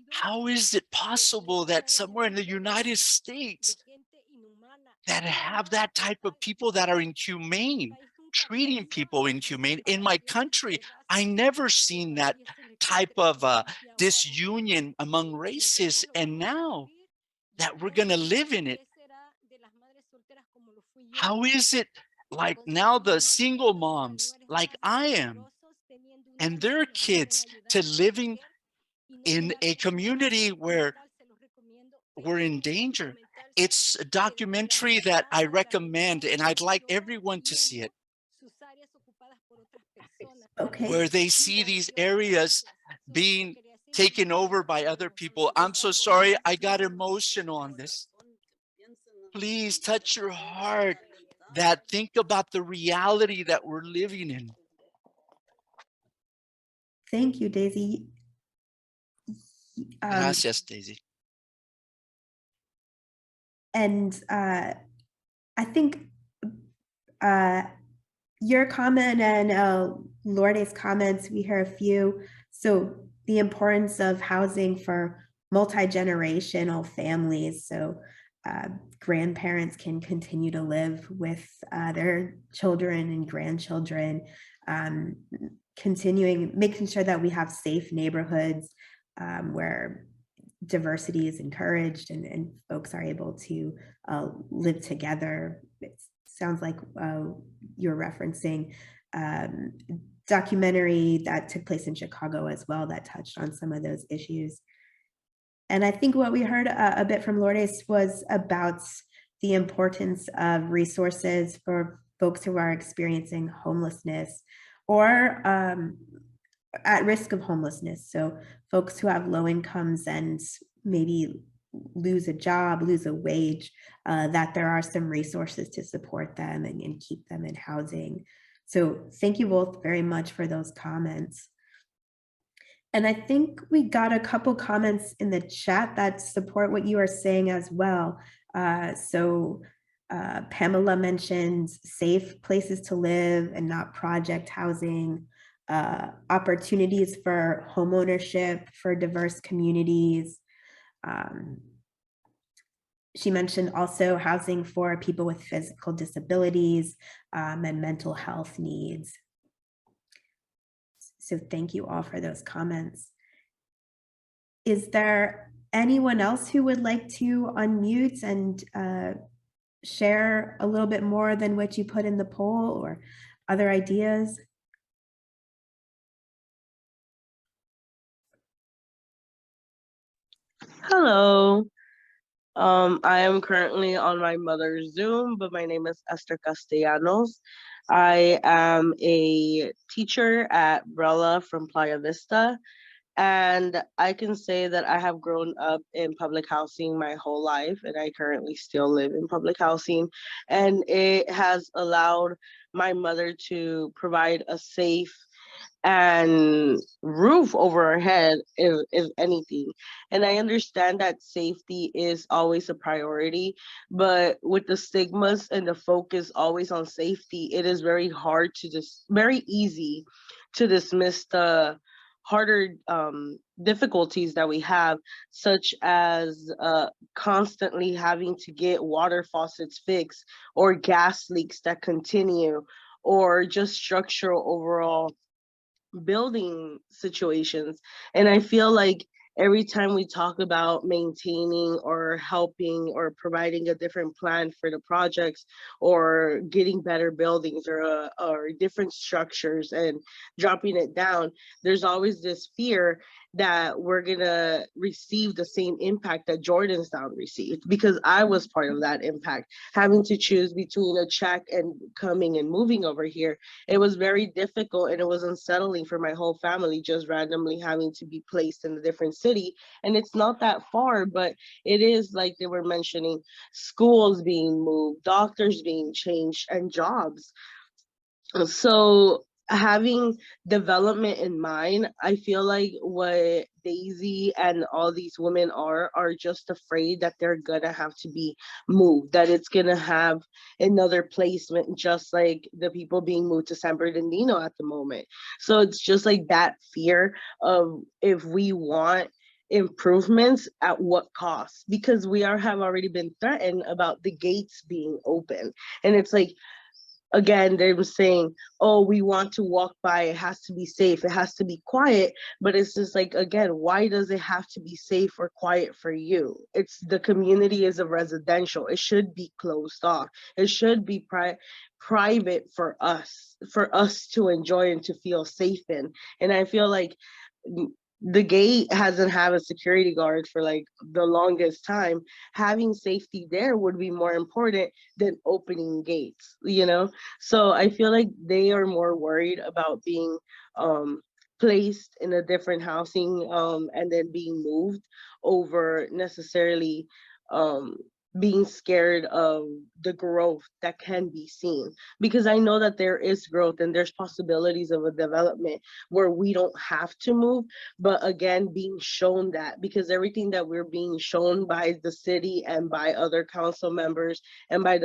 Speaker 12: How is it possible that somewhere in the United States that have that type of people that are inhumane, treating people inhumane? In my country, I never seen that type of disunion among races. And now that we're going to live in it, how is it like now the single moms like I am and their kids to living in a community where we're in danger? It's a documentary that I recommend and I'd like everyone to see it.
Speaker 1: Okay.
Speaker 12: where they see these areas being taken over by other people. I'm so sorry, I got emotional on this. Please touch your heart that think about the reality that we're living in.
Speaker 1: Thank you, Daisy.
Speaker 12: Gracias, Daisy.
Speaker 1: And I think your comment and Lourdes' comments, we hear a few. So the importance of housing for multi-generational families. So grandparents can continue to live with their children and grandchildren, making sure that we have safe neighborhoods where diversity is encouraged and folks are able to live together. It sounds like you're referencing documentary that took place in Chicago as well that touched on some of those issues. And I think what we heard a bit from Lourdes was about the importance of resources for folks who are experiencing homelessness or at risk of homelessness. So folks who have low incomes and maybe lose a job, lose a wage, that there are some resources to support them and keep them in housing. So thank you both very much for those comments. And I think we got a couple comments in the chat that support what you are saying as well. Pamela mentioned safe places to live and not project housing, opportunities for homeownership for diverse communities. She mentioned also housing for people with physical disabilities and mental health needs. So thank you all for those comments. Is there anyone else who would like to unmute and share a little bit more than what you put in the poll or other ideas?
Speaker 13: Hello. I am currently on my mother's Zoom, but my name is Esther Castellanos. I am a teacher at Brella from Playa Vista, and I can say that I have grown up in public housing my whole life, and I currently still live in public housing, and it has allowed my mother to provide a safe and roof over our head, if anything. And I understand that safety is always a priority, but with the stigmas and the focus always on safety, it is very hard to very easy to dismiss the harder difficulties that we have, such as constantly having to get water faucets fixed or gas leaks that continue, or just structural overall building situations. And I feel like every time we talk about maintaining or helping or providing a different plan for the projects or getting better buildings or different structures and dropping it down, there's always this fear that we're gonna receive the same impact that Jordanstown received, because I was part of that impact, having to choose between a check and coming and moving over here. It was very difficult and it was unsettling for my whole family, just randomly having to be placed in a different city. And it's not that far, but it is, like they were mentioning, schools being moved, doctors being changed, and jobs. So having development in mind, I feel like what Daisy and all these women are just afraid that they're gonna have to be moved, that it's gonna have another placement, just like the people being moved to San Bernardino at the moment. So it's just like that fear of, if we want improvements, at what cost? Because we have already been threatened about the gates being open. And it's like, again, they were saying, oh, we want to walk by, it has to be safe, it has to be quiet. But it's just like, again, why does it have to be safe or quiet for you? It's the community is a residential, it should be closed off, it should be private for us to enjoy and to feel safe in. And I feel like the gate hasn't had a security guard for like the longest time. Having safety there would be more important than opening gates, you know? So I feel like they are more worried about being placed in a different housing and then being moved over necessarily being scared of the growth that can be seen, because I know that there is growth and there's possibilities of a development where we don't have to move, but again, being shown that, because everything that we're being shown by the city and by other council members and by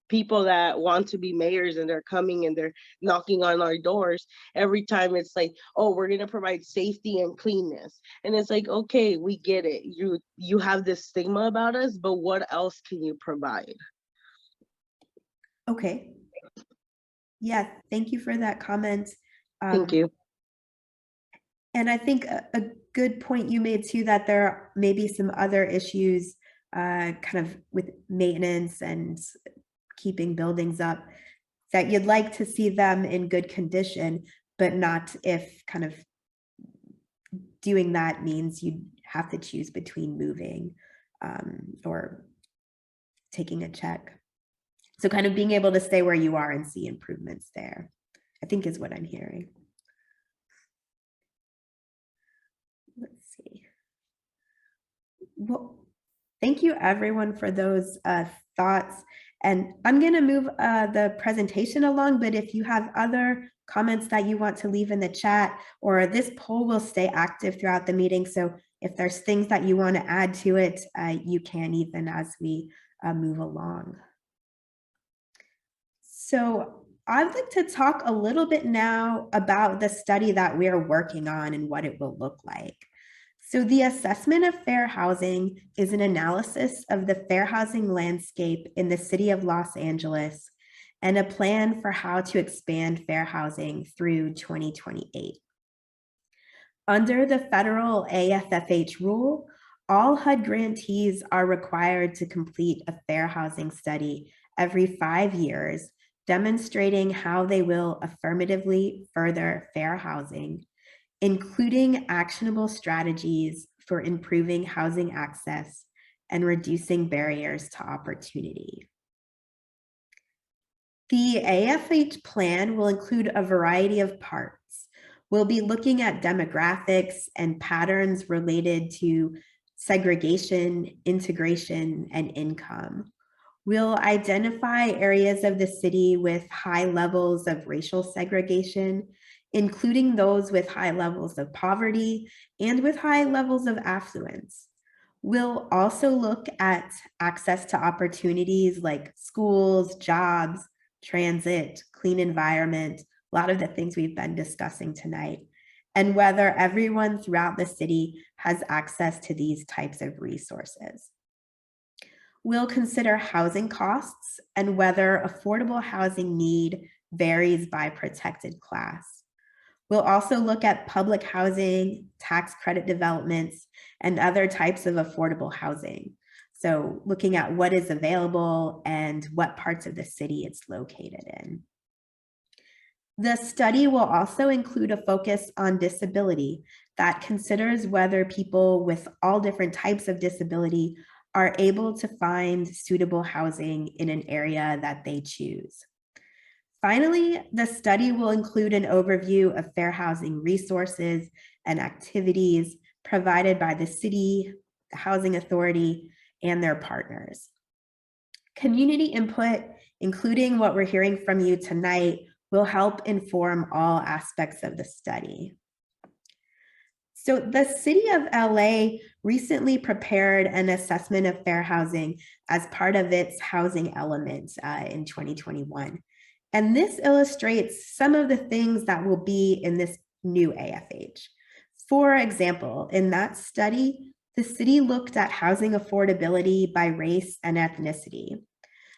Speaker 13: people that want to be mayors, and they're coming and they're knocking on our doors every time. It's like, oh, we're going to provide safety and cleanness, and it's like, okay, we get it, you have this stigma about us, but what else can you provide?
Speaker 1: Okay. Yeah, thank you for that comment.
Speaker 13: Thank you.
Speaker 1: And I think a good point you made too, that there may be some other issues kind of with maintenance and keeping buildings up, that you'd like to see them in good condition, but not if kind of doing that means you have to choose between moving or taking a check. So kind of being able to stay where you are and see improvements there, I think is what I'm hearing. Let's see. Well, thank you everyone for those thoughts. And I'm going to move the presentation along, but if you have other comments that you want to leave in the chat, or this poll will stay active throughout the meeting. So if there's things that you want to add to it, you can even as we move along. So I'd like to talk a little bit now about the study that we're working on and what it will look like. So the assessment of fair housing is an analysis of the fair housing landscape in the city of Los Angeles and a plan for how to expand fair housing through 2028. Under the federal AFH rule, all HUD grantees are required to complete a fair housing study every 5 years, demonstrating how they will affirmatively further fair housing, including actionable strategies for improving housing access and reducing barriers to opportunity. The AFH plan will include a variety of parts. We'll be looking at demographics and patterns related to segregation, integration, and income. We'll identify areas of the city with high levels of racial segregation, including those with high levels of poverty and with high levels of affluence. We'll also look at access to opportunities like schools, jobs, transit, clean environment, a lot of the things we've been discussing tonight, and whether everyone throughout the city has access to these types of resources. We'll consider housing costs and whether affordable housing need varies by protected class. We'll also look at public housing, tax credit developments, and other types of affordable housing. So looking at what is available and what parts of the city it's located in. The study will also include a focus on disability that considers whether people with all different types of disability are able to find suitable housing in an area that they choose. Finally, the study will include an overview of fair housing resources and activities provided by the city, the housing authority, and their partners. Community input, including what we're hearing from you tonight, will help inform all aspects of the study. So the city of LA recently prepared an assessment of fair housing as part of its housing element in 2021. And this illustrates some of the things that will be in this new AFH. For example, in that study, the city looked at housing affordability by race and ethnicity.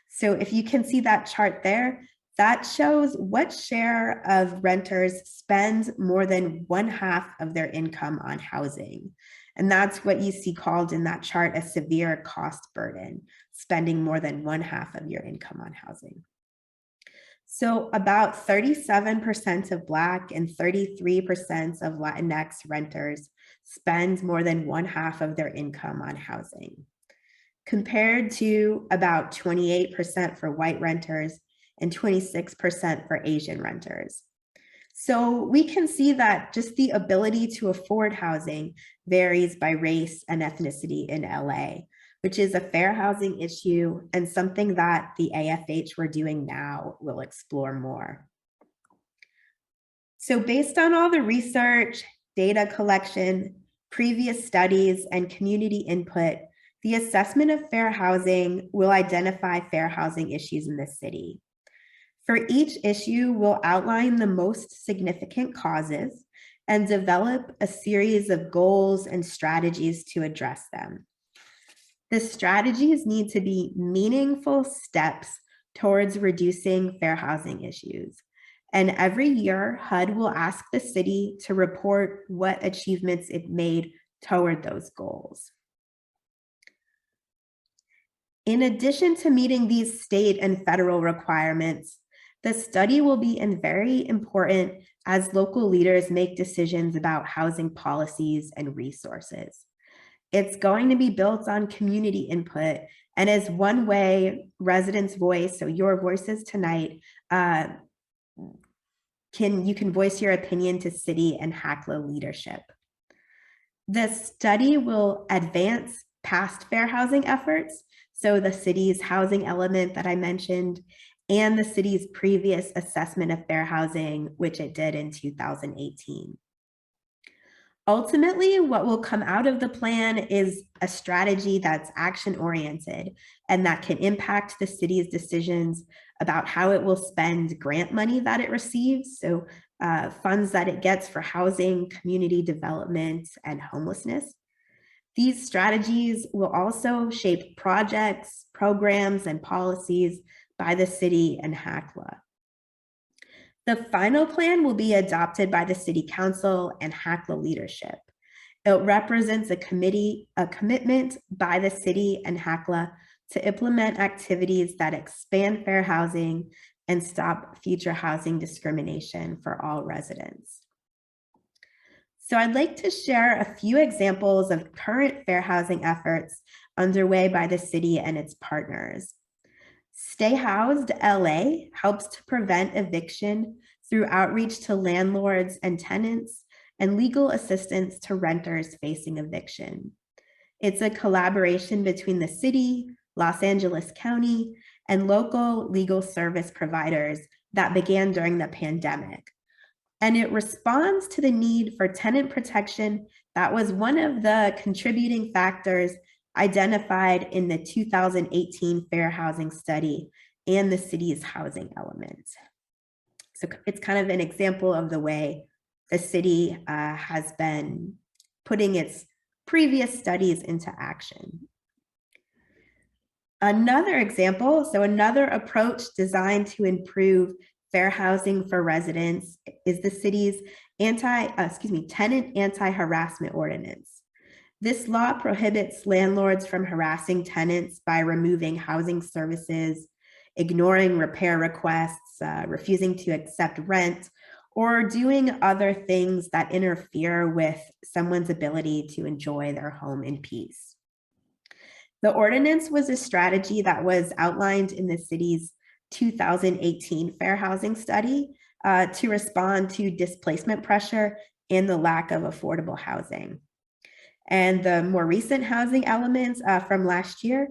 Speaker 1: So if you can see that chart there, that shows what share of renters spend more than 1/2 of their income on housing. And that's what you see called in that chart a severe cost burden, spending more than 1/2 of your income on housing. So about 37% of Black and 33% of Latinx renters spend more than 1/2 of their income on housing, compared to about 28% for white renters and 26% for Asian renters. So we can see that just the ability to afford housing varies by race and ethnicity in LA, which is a fair housing issue and something that the AFH we're doing now will explore more. So based on all the research, data collection, previous studies, and community input, the assessment of fair housing will identify fair housing issues in the city. For each issue, we'll outline the most significant causes and develop a series of goals and strategies to address them. The strategies need to be meaningful steps towards reducing fair housing issues. And every year, HUD will ask the city to report what achievements it made toward those goals. In addition to meeting these state and federal requirements, the study will be very important as local leaders make decisions about housing policies and resources. It's going to be built on community input and is one way residents' voice, so your voices tonight, you can voice your opinion to city and HACLA leadership. The study will advance past fair housing efforts, so the city's housing element that I mentioned, and the city's previous assessment of fair housing, which it did in 2018. Ultimately, what will come out of the plan is a strategy that's action-oriented and that can impact the city's decisions about how it will spend grant money that it receives, so funds that it gets for housing, community development, and homelessness. These strategies will also shape projects, programs, and policies by the city and HACLA. The final plan will be adopted by the City Council and HACLA leadership. It represents a commitment by the city and HACLA to implement activities that expand fair housing and stop future housing discrimination for all residents. So I'd like to share a few examples of current fair housing efforts underway by the city and its partners. Stay Housed LA helps to prevent eviction through outreach to landlords and tenants and legal assistance to renters facing eviction. It's a collaboration between the city, Los Angeles County, and local legal service providers that began during the pandemic. And it responds to the need for tenant protection that was one of the contributing factors identified in the 2018 Fair Housing Study and the city's housing element. So it's kind of an example of the way the city has been putting its previous studies into action. Another example, so another approach designed to improve fair housing for residents is the city's tenant anti-harassment ordinance. This law prohibits landlords from harassing tenants by removing housing services, ignoring repair requests, refusing to accept rent, or doing other things that interfere with someone's ability to enjoy their home in peace. The ordinance was a strategy that was outlined in the city's 2018 Fair Housing Study to respond to displacement pressure and the lack of affordable housing. And the more recent housing elements from last year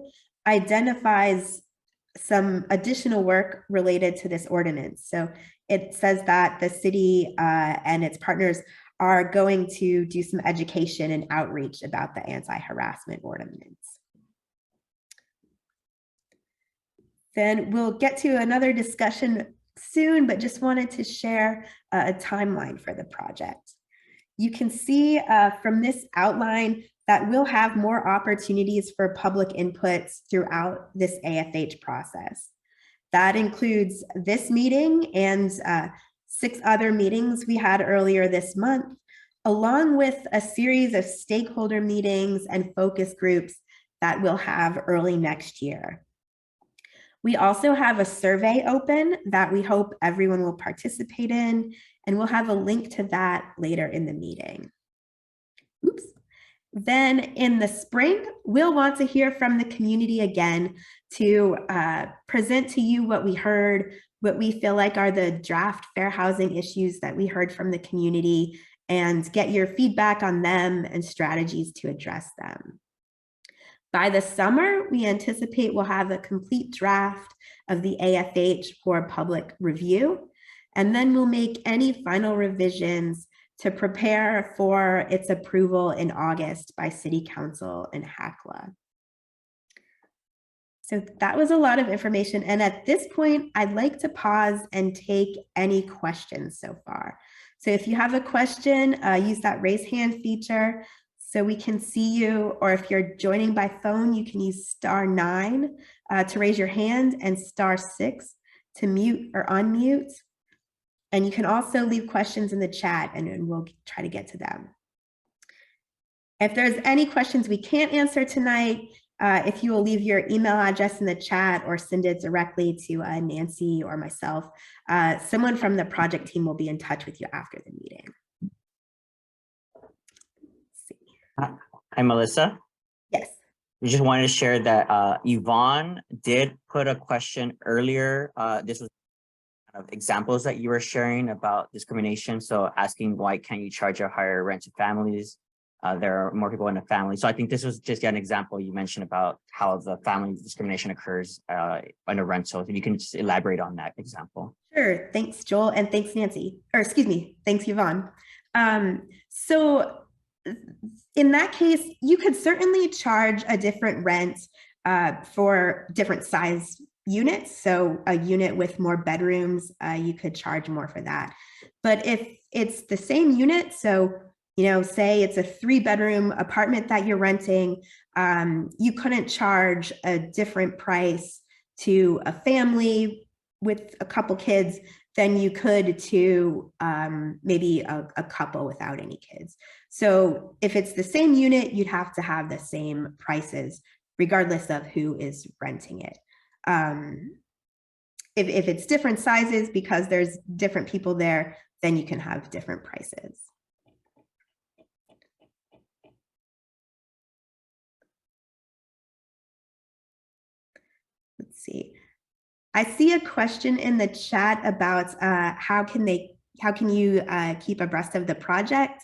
Speaker 1: identifies some additional work related to this ordinance. So it says that the city and its partners are going to do some education and outreach about the anti-harassment ordinance. Then we'll get to another discussion soon, but just wanted to share a timeline for the project. You can see from this outline that we'll have more opportunities for public inputs throughout this AFH process. That includes this meeting and 6 other meetings we had earlier this month, along with a series of stakeholder meetings and focus groups that we'll have early next year. We also have a survey open that we hope everyone will participate in, and we'll have a link to that later in the meeting. Oops. Then in the spring, we'll want to hear from the community again to present to you what we heard, what we feel like are the draft fair housing issues that we heard from the community, and get your feedback on them and strategies to address them. By the summer, we anticipate we'll have a complete draft of the AFH for public review, and then we'll make any final revisions to prepare for its approval in August by City Council and HACLA. So that was a lot of information. And at this point, I'd like to pause and take any questions so far. So if you have a question, use that raise hand feature so we can see you, or if you're joining by phone, you can use *9 to raise your hand and *6 to mute or unmute. And you can also leave questions in the chat and we'll try to get to them. If there's any questions we can't answer tonight, if you will leave your email address in the chat or send it directly to Nancy or myself, someone from the project team will be in touch with you after the meeting.
Speaker 4: Hi, Melissa.
Speaker 1: Yes.
Speaker 4: We just wanted to share that Yvonne did put a question earlier. This was kind of examples that you were sharing about discrimination. So asking why can't you charge a higher rent to families? There are more people in the family. So I think this was just an example you mentioned about how the family discrimination occurs in a rental. If you can just elaborate on that example.
Speaker 1: Sure. Thanks, Joel. And thanks, Nancy. Or excuse me. Thanks, Yvonne. So in that case, you could certainly charge a different rent for different size units. So a unit with more bedrooms, you could charge more for that. But if it's the same unit, so say it's a 3-bedroom apartment that you're renting, you couldn't charge a different price to a family with a couple kids than you could to maybe a couple without any kids. So if it's the same unit, you'd have to have the same prices regardless of who is renting it. If it's different sizes because there's different people there, then you can have different prices. Let's see. I see a question in the chat about how can you keep abreast of the project?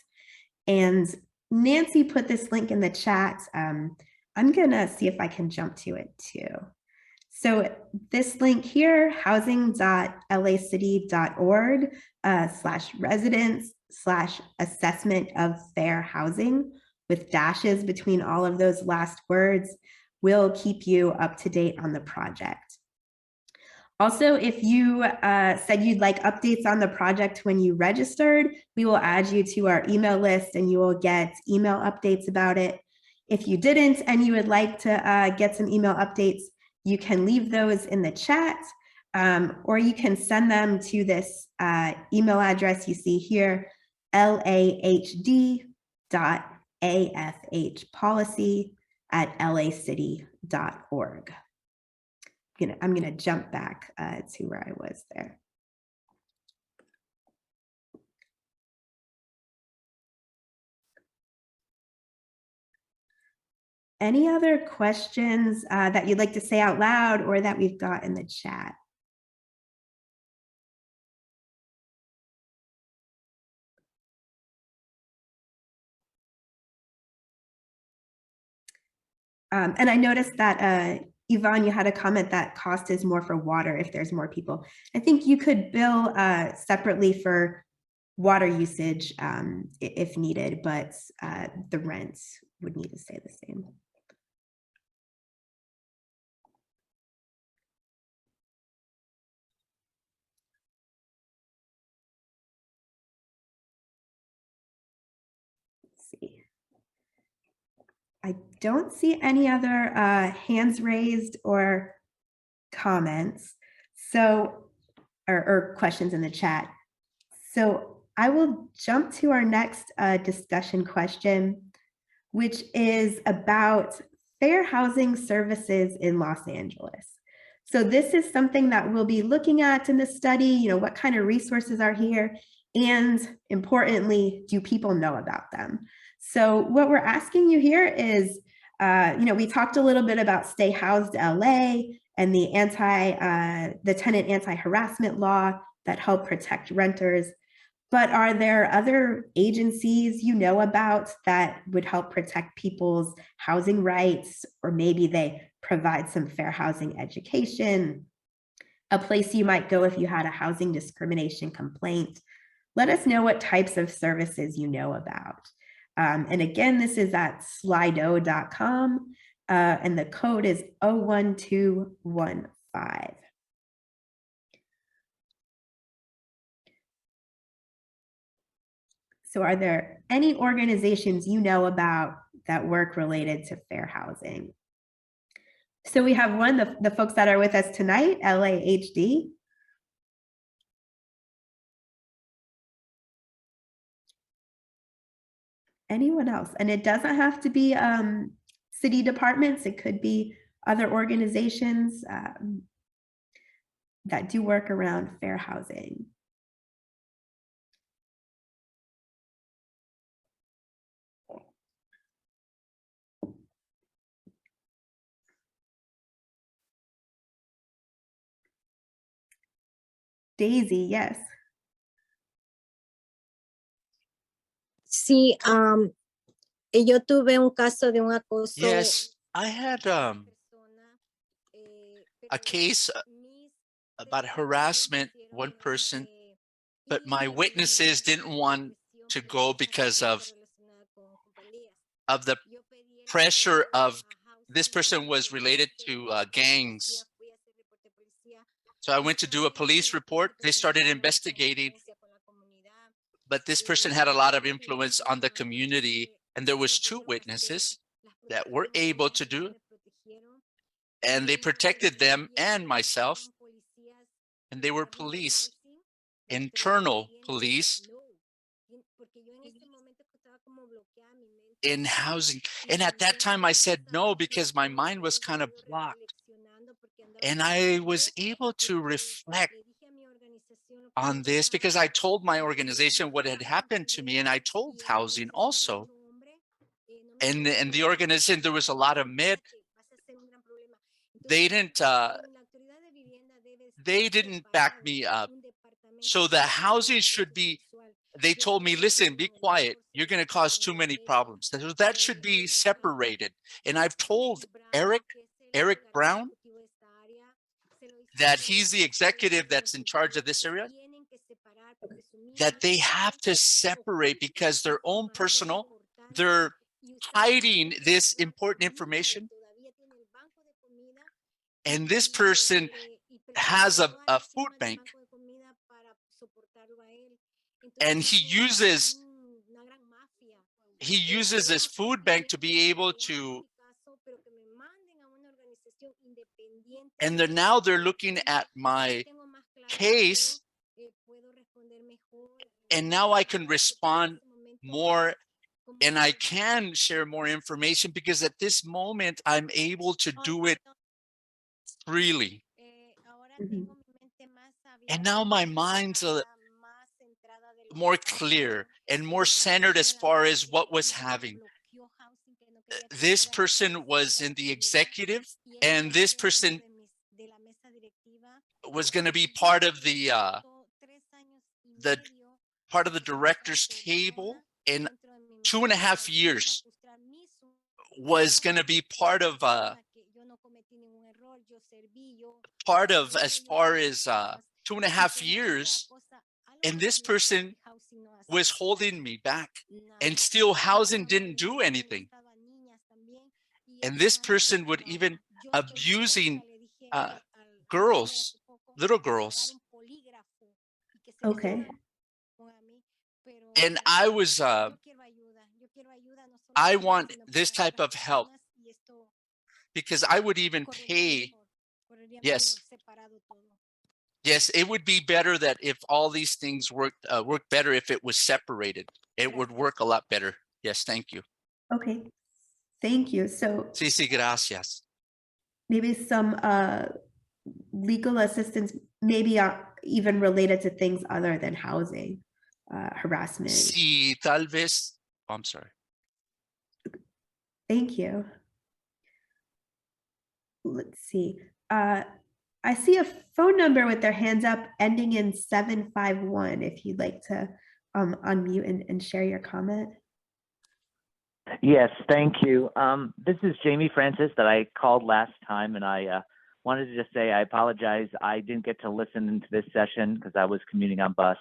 Speaker 1: And Nancy put this link in the chat. I'm gonna see if I can jump to it too. So this link here, housing.lacity.org/residents/assessment of fair housing with dashes between all of those last words, will keep you up to date on the project. Also, if you said you'd like updates on the project when you registered, we will add you to our email list and you will get email updates about it. If you didn't and you would like to get some email updates, you can leave those in the chat or you can send them to this email address you see here, lahd.afhpolicy@lacity.org. I'm going to jump back to where I was there. Any other questions that you'd like to say out loud or that we've got in the chat? And I noticed that Yvonne, you had a comment that cost is more for water if there's more people. I think you could bill separately for water usage if needed, but the rents would need to stay the same. Let's see. I don't see any other hands raised or comments, so or questions in the chat. So I will jump to our next discussion question, which is about fair housing services in Los Angeles. So this is something that we'll be looking at in the study, what kind of resources are here, and importantly, do people know about them? So what we're asking you here is, we talked a little bit about Stay Housed LA and the tenant anti-harassment law that help protect renters. But are there other agencies you know about that would help protect people's housing rights, or maybe they provide some fair housing education, a place you might go if you had a housing discrimination complaint? Let us know what types of services you know about. And again, this is at slido.com, and the code is 01215. So are there any organizations you know about that work related to fair housing? So we have one, the folks that are with us tonight, LAHD. Anyone else? And it doesn't have to be city departments. It could be other organizations that do work around fair housing. Daisy, yes.
Speaker 10: Sí, yo tuve un caso de un acoso.
Speaker 12: Yes, I had a case about harassment, one person, but my witnesses didn't want to go because of the pressure of this person was related to gangs. So I went to do a police report. They started investigating, but this person had a lot of influence on the community, and there was 2 witnesses that were able to do, and they protected them and myself, and they were police, internal police in housing. And at that time I said no because my mind was kind of blocked. And I was able to reflect on this because I told my organization what had happened to me, and I told housing also. And the organization, there was a lot of myth. They didn't back me up. So the housing should be, they told me, listen, be quiet. You're going to cause too many problems. So that should be separated. And I've told Eric Brown, that he's the executive that's in charge of this area, that they have to separate because their own personal, they're hiding this important information. And this person has a food bank, and he uses this food bank to be able to, and now they're looking at my case, and now I can respond more and I can share more information because at this moment I'm able to do it freely. And now my mind's more clear and more centered as far as what was having. This person was in the executive, and this person was going to be part of the director's table in 2.5 years, was going to be part of as far as 2.5 years. And this person was holding me back, and still housing didn't do anything. And this person would even abusing girls, little girls.
Speaker 1: Okay.
Speaker 12: And I want this type of help because I would even pay. Yes. Yes, it would be better that if all these things worked better if it was separated. It would work a lot better. Yes, thank you.
Speaker 1: Okay. Thank you. So
Speaker 12: Sí, gracias.
Speaker 1: maybe some legal assistance, maybe even related to things other than housing, harassment.
Speaker 12: Si tal vez, I'm sorry.
Speaker 1: Thank you. Let's see. I see a phone number with their hands up ending in 751. If you'd like to unmute and share your comment.
Speaker 14: Yes, thank you. This is Jamie Francis that I called last time, and I wanted to just say I apologize. I didn't get to listen into this session because I was commuting on bus.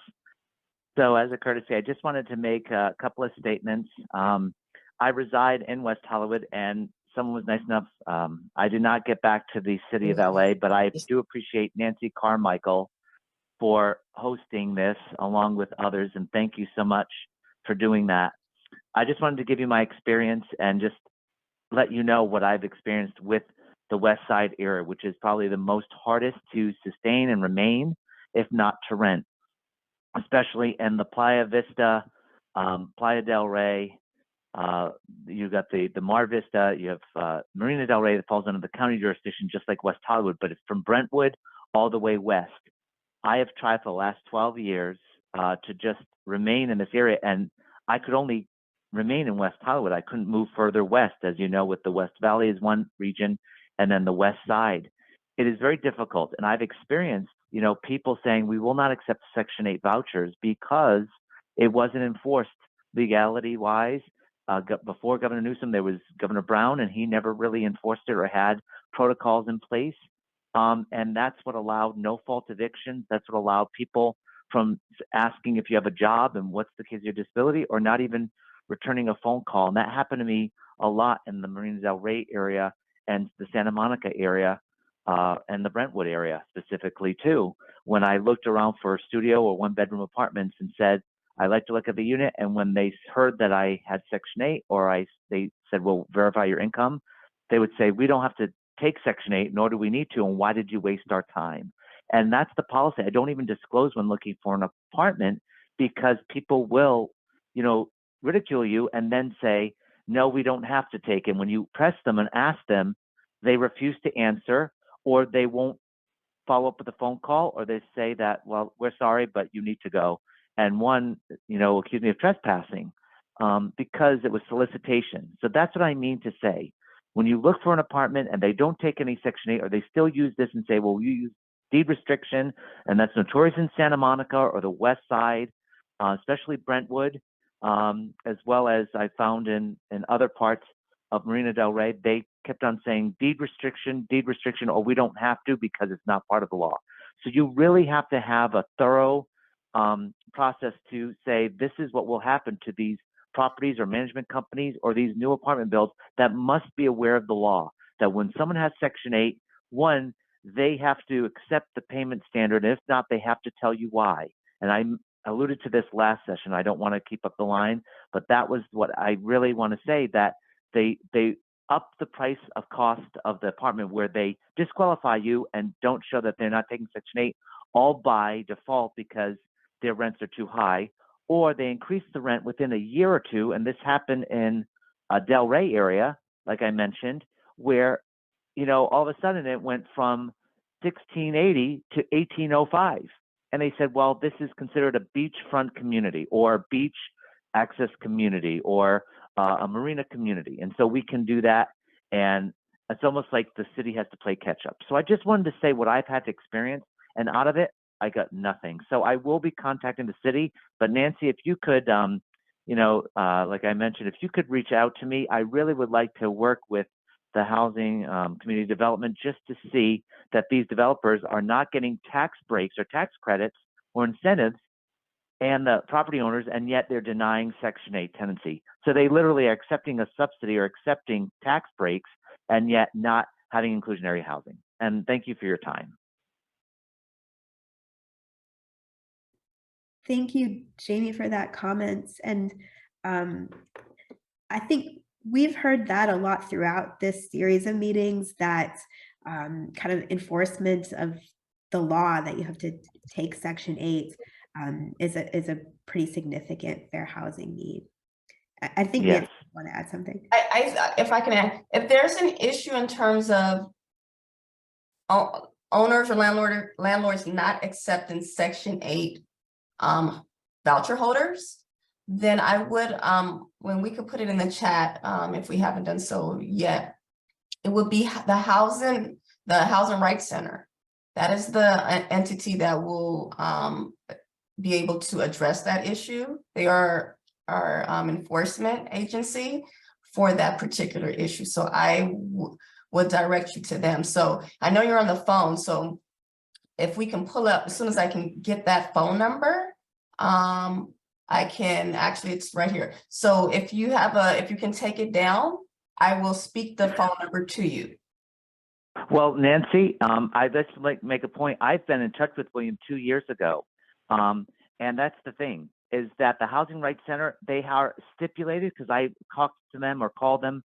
Speaker 14: So as a courtesy, I just wanted to make a couple of statements. I reside in West Hollywood, and someone was nice enough. I did not get back to the city of LA, but I do appreciate Nancy Carmichael for hosting this along with others, and thank you so much for doing that. I just wanted to give you my experience and just let you know what I've experienced with the West Side area, which is probably the most hardest to sustain and remain, if not to rent, especially in the Playa Vista, Playa del Rey. You got the Mar Vista, you have Marina del Rey that falls under the county jurisdiction, just like West Hollywood, but it's from Brentwood all the way west. I have tried for the last 12 years to just remain in this area, and I could only remain in West Hollywood. I couldn't move further west, as you know, with the West Valley is one region, and then the West Side. It is very difficult, and I've experienced, people saying we will not accept Section 8 vouchers because it wasn't enforced legality-wise. Before Governor Newsom, there was Governor Brown, and he never really enforced it or had protocols in place. And that's what allowed no-fault evictions. That's what allowed people from asking if you have a job and what's the case of your disability, or not even returning a phone call. And that happened to me a lot in the Marina del Rey area and the Santa Monica area and the Brentwood area specifically too. When I looked around for a studio or one-bedroom apartments and said, I like to look at the unit, and when they heard that I had Section 8 or they said, well, verify your income, they would say, we don't have to take Section 8, nor do we need to, and why did you waste our time? And that's the policy. I don't even disclose when looking for an apartment because people will, ridicule you and then say, no, we don't have to take it. When you press them and ask them, they refuse to answer, or they won't follow up with a phone call, or they say that, well, we're sorry, but you need to go. And one, accused me of trespassing because it was solicitation. So that's what I mean to say. When you look for an apartment and they don't take any Section 8, or they still use this and say, well, you use deed restriction, and that's notorious in Santa Monica or the West Side, especially Brentwood, as well as I found in other parts of Marina del Rey, they kept on saying deed restriction, or we don't have to because it's not part of the law. So you really have to have a thorough process to say this is what will happen to these properties or management companies or these new apartment builds that must be aware of the law, that when someone has Section 8, one, they have to accept the payment standard, and if not, they have to tell you why. And I alluded to this last session. I don't want to keep up the line, but that was what I really want to say, that they up the price of cost of the apartment where they disqualify you and don't show that they're not taking Section 8, all by default because their rents are too high, or they increase the rent within a year or two. And this happened in a Del Rey area, like I mentioned, where, all of a sudden it went from 1680 to 1805. And they said, well, this is considered a beachfront community or a beach access community or a marina community. And so we can do that. And it's almost like the city has to play catch up. So I just wanted to say what I've had to experience, and out of it, I got nothing. So I will be contacting the city. But Nancy, if you could, like I mentioned, if you could reach out to me, I really would like to work with the housing community development just to see that these developers are not getting tax breaks or tax credits or incentives and the property owners, and yet they're denying Section 8 tenancy. So they literally are accepting a subsidy or accepting tax breaks and yet not having inclusionary housing. And thank you for your time.
Speaker 1: Thank you, Jamie, for that comments. And I think we've heard that a lot throughout this series of meetings, that kind of enforcement of the law that you have to take Section 8 is a pretty significant fair housing need. I think
Speaker 14: Yes.
Speaker 1: Nancy want to add something.
Speaker 3: If I can add, if there's an issue in terms of owners or landlords not accepting Section 8 voucher holders, then I would, when we could put it in the chat, if we haven't done so yet, it would be the Housing Rights Center. That is the entity that will be able to address that issue. They are our enforcement agency for that particular issue. So I would direct you to them. So I know you're on the phone, so if we can pull up, as soon as I can get that phone number, I can actually, it's right here. So if you can take it down, I will speak the phone number to you.
Speaker 14: Well, Nancy, I'd just like to make a point. I've been in touch with William 2 years ago. And that's the thing, is that the Housing Rights Center, they are stipulated, because I talked to them or called them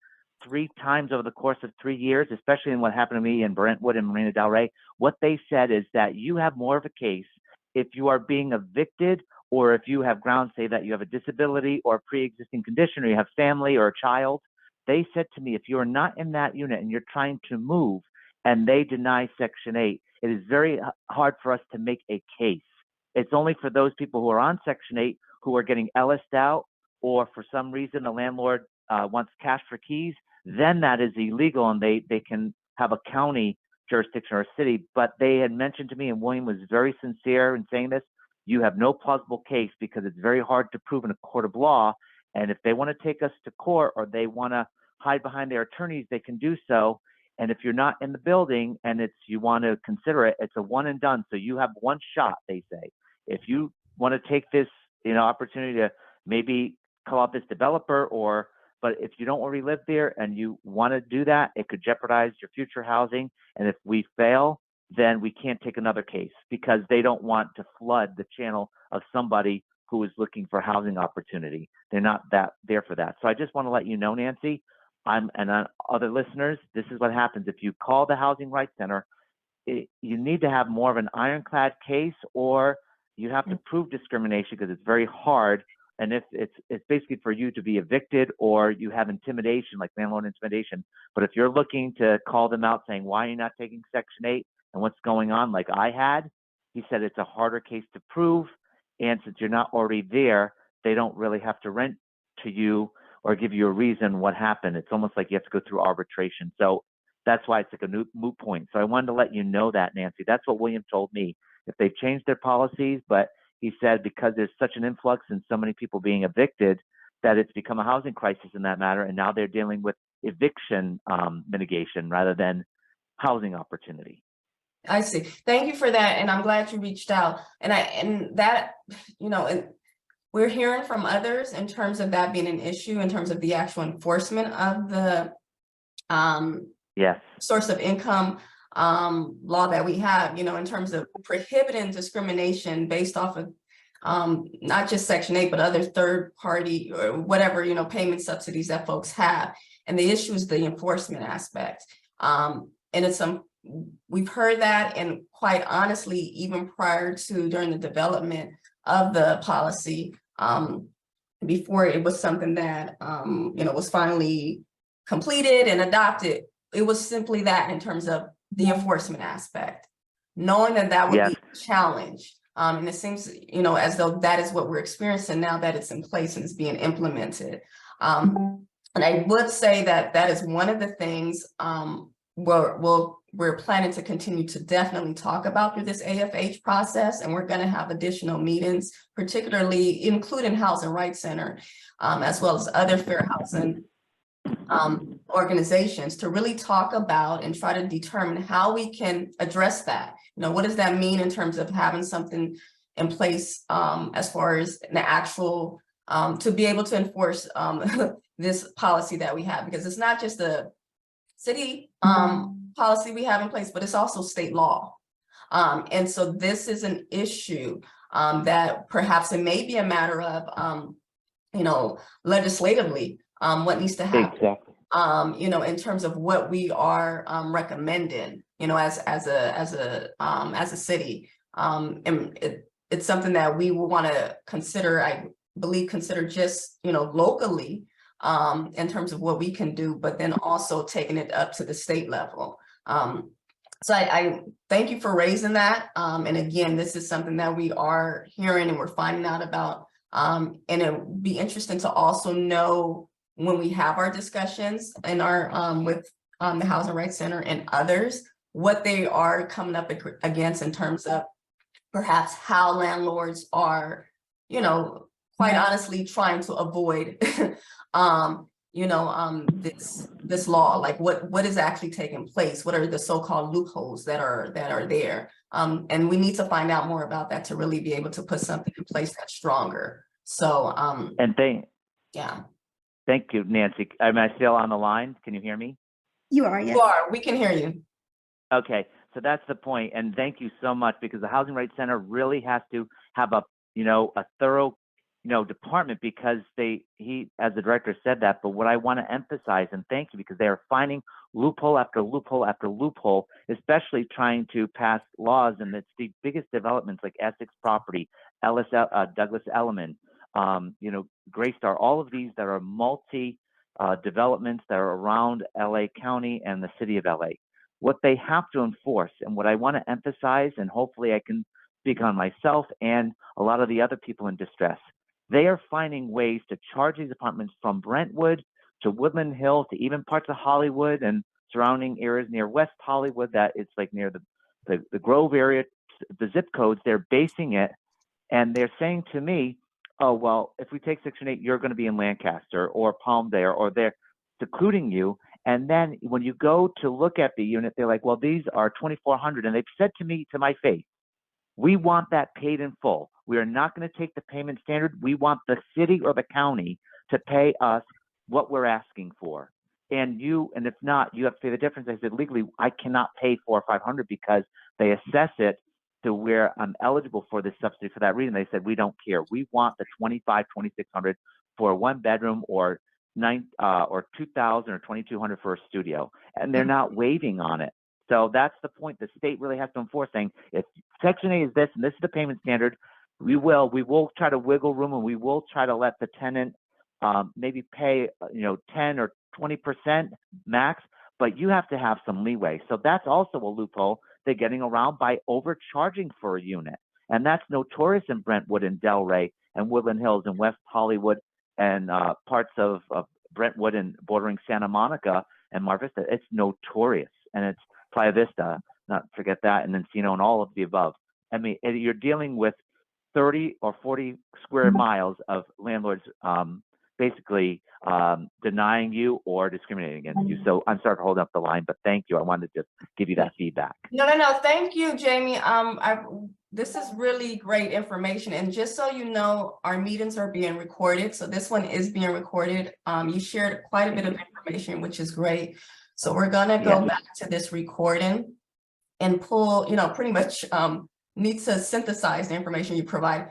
Speaker 14: 3 times over the course of 3 years, especially in what happened to me in Brentwood and Marina Del Rey. What they said is that you have more of a case if you are being evicted, or if you have grounds, say that you have a disability or a pre-existing condition, or you have family or a child. They said to me, if you are not in that unit and you're trying to move and they deny Section 8, it is very hard for us to make a case. It's only for those people who are on Section 8 who are getting LS'd out, or for some reason the landlord wants cash for keys, then that is illegal and they can have a county jurisdiction or a city. But they had mentioned to me, and William was very sincere in saying this, you have no plausible case because it's very hard to prove in a court of law. And if they want to take us to court or they want to hide behind their attorneys, they can do so. And if you're not in the building and you want to consider it, it's a one and done. So you have one shot, they say. If you want to take this, opportunity to maybe call out this developer, but if you don't already live there and you want to do that, it could jeopardize your future housing. And if we fail, then we can't take another case, because they don't want to flood the channel of somebody who is looking for housing opportunity. They're not there for that. So I just want to let you know, Nancy, and other listeners, this is what happens. If you call the Housing Rights Center, you need to have more of an ironclad case, or you have to prove discrimination, because it's very hard. And if it's basically for you to be evicted, or you have intimidation, like landlord intimidation. But if you're looking to call them out saying, why are you not taking Section 8 and what's going on, like I had, he said it's a harder case to prove. And since you're not already there, they don't really have to rent to you or give you a reason what happened. It's almost like you have to go through arbitration. So that's why it's like a moot point. So I wanted to let you know that, Nancy. That's what William told me. If they've changed their policies, but he said because there's such an influx and so many people being evicted, that it's become a housing crisis in that matter. And now they're dealing with eviction mitigation rather than housing opportunity.
Speaker 3: I see. Thank you for that. And I'm glad you reached out. And we're hearing from others in terms of that being an issue, in terms of the actual enforcement of the
Speaker 14: yes,
Speaker 3: source of income law that we have, in terms of prohibiting discrimination based off of not just Section 8, but other third party or whatever, payment subsidies that folks have. And the issue is the enforcement aspect. And it's we've heard that, and quite honestly, even prior to during the development of the policy, before it was something that was finally completed and adopted, it was simply that in terms of the enforcement aspect, knowing that would be a challenge. And it seems, as though that is what we're experiencing now that it's in place and it's being implemented. And I would say that is one of the things we're planning to continue to definitely talk about through this AFH process. And we're going to have additional meetings, particularly including Housing Rights Center, as well as other fair housing organizations, to really talk about and try to determine how we can address that. What does that mean in terms of having something in place as far as the actual to be able to enforce this policy that we have, because it's not just the city policy we have in place, but it's also state law. And so this is an issue that perhaps it may be a matter of, legislatively, what needs to happen.
Speaker 14: Exactly.
Speaker 3: In terms of what we are recommending, as a city, and it's something that we will want to consider. I believe consider just locally in terms of what we can do, but then also taking it up to the state level. So I thank you for raising that. And again, this is something that we are hearing and we're finding out about. And it would be interesting to also know when we have our discussions in our with the Housing Rights Center and others, what they are coming up against in terms of perhaps how landlords are, you know, quite honestly trying to avoid this law. Like what is actually taking place? What are the so-called loopholes that are there? And we need to find out more about that to really be able to put something in place that's stronger. So yeah.
Speaker 14: Thank you, Nancy. Am I still on the line? Can you hear me?
Speaker 1: You are, yes.
Speaker 3: You are, we can hear you.
Speaker 14: Okay, so that's the point, and thank you so much, because the Housing Rights Center really has to have a thorough department, because he as the director said that. But what I want to emphasize, and thank you, because they are finding loophole after loophole after loophole, especially trying to pass laws, and it's the biggest developments like Essex Property, Douglas Elliman, Greystar, all of these that are multi developments that are around LA County and the city of LA. What they have to enforce, and what I want to emphasize, and hopefully I can speak on myself and a lot of the other people in distress, they are finding ways to charge these apartments from Brentwood to Woodland Hills to even parts of Hollywood and surrounding areas near West Hollywood, that it's like near the Grove area, the zip codes. They're basing it, and they're saying to me, oh, well, if we take Section 8, you're going to be in Lancaster or Palmdale, or they're secluding you. And then when you go to look at the unit, they're like, well, these are $2,400. And they've said to me, to my face, we want that paid in full. We are not going to take the payment standard. We want the city or the county to pay us what we're asking for. And if not, you have to pay the difference. I said, legally, I cannot pay $400 or $500 because they assess it to where I'm eligible for this subsidy for that reason. They said, we don't care. We want the $2,500, $2,600 for a one bedroom, or $2,000 or $2,200 for a studio, and they're not waiving on it. So that's the point. The state really has to enforce, saying, if Section 8 is this and this is the payment standard, we will try to wiggle room, and we will try to let the tenant maybe pay 10 or 20% max, but you have to have some leeway. So that's also a loophole they're getting around by overcharging for a unit, and that's notorious in Brentwood and Delray and Woodland Hills and West Hollywood and parts of Brentwood and bordering Santa Monica and Mar Vista. It's notorious, and it's Playa Vista, not forget that, and Encino and all of the above. I mean, you're dealing with 30 or 40 square miles of landlords basically denying you or discriminating against you. So I'm sorry for holding up the line, but thank you. I wanted to just give you that feedback.
Speaker 3: No. Thank you, Jamie. This is really great information. And just so you know, our meetings are being recorded. So this one is being recorded. You shared quite a bit of information, which is great. So we're gonna go back to this recording and pull, pretty much need to synthesize the information you provide.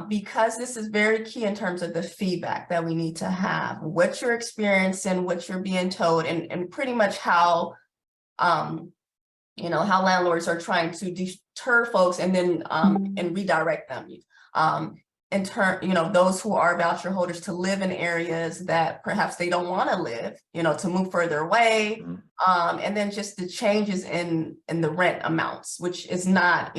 Speaker 3: Because this is very key in terms of the feedback that we need to have, what you're experiencing, what you're being told, and pretty much how, how landlords are trying to deter folks and then and redirect them. In turn, those who are voucher holders to live in areas that perhaps they don't want to live, to move further away. And then just the changes in the rent amounts, which is not,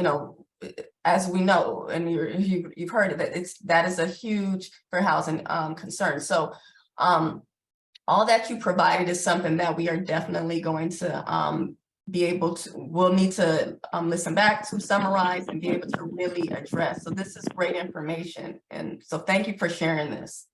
Speaker 3: as we know, and you've heard of it, that is a huge for housing concern. So all that you provided is something that we are definitely going to we'll need to listen back to, summarize, and be able to really address. So this is great information. And so thank you for sharing this.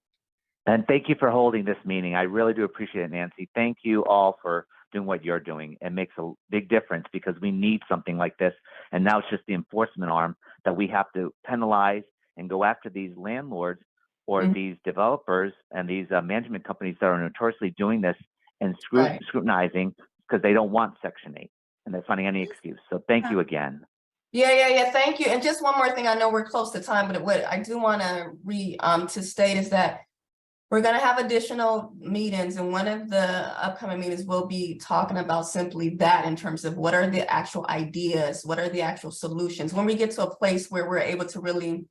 Speaker 14: And thank you for holding this meeting. I really do appreciate it, Nancy. Thank you all for doing what you're doing. It makes a big difference, because we need something like this. And now it's just the enforcement arm that we have to penalize and go after these landlords or these developers and these management companies that are notoriously doing this and scrutinizing, because they don't want Section 8 and they're finding any excuse. So thank you again.
Speaker 3: Yeah. Thank you. And just one more thing, I know we're close to time, but what I do want to state is that we're going to have additional meetings, and one of the upcoming meetings will be talking about simply that, in terms of what are the actual ideas, what are the actual solutions. When we get to a place where we're able to really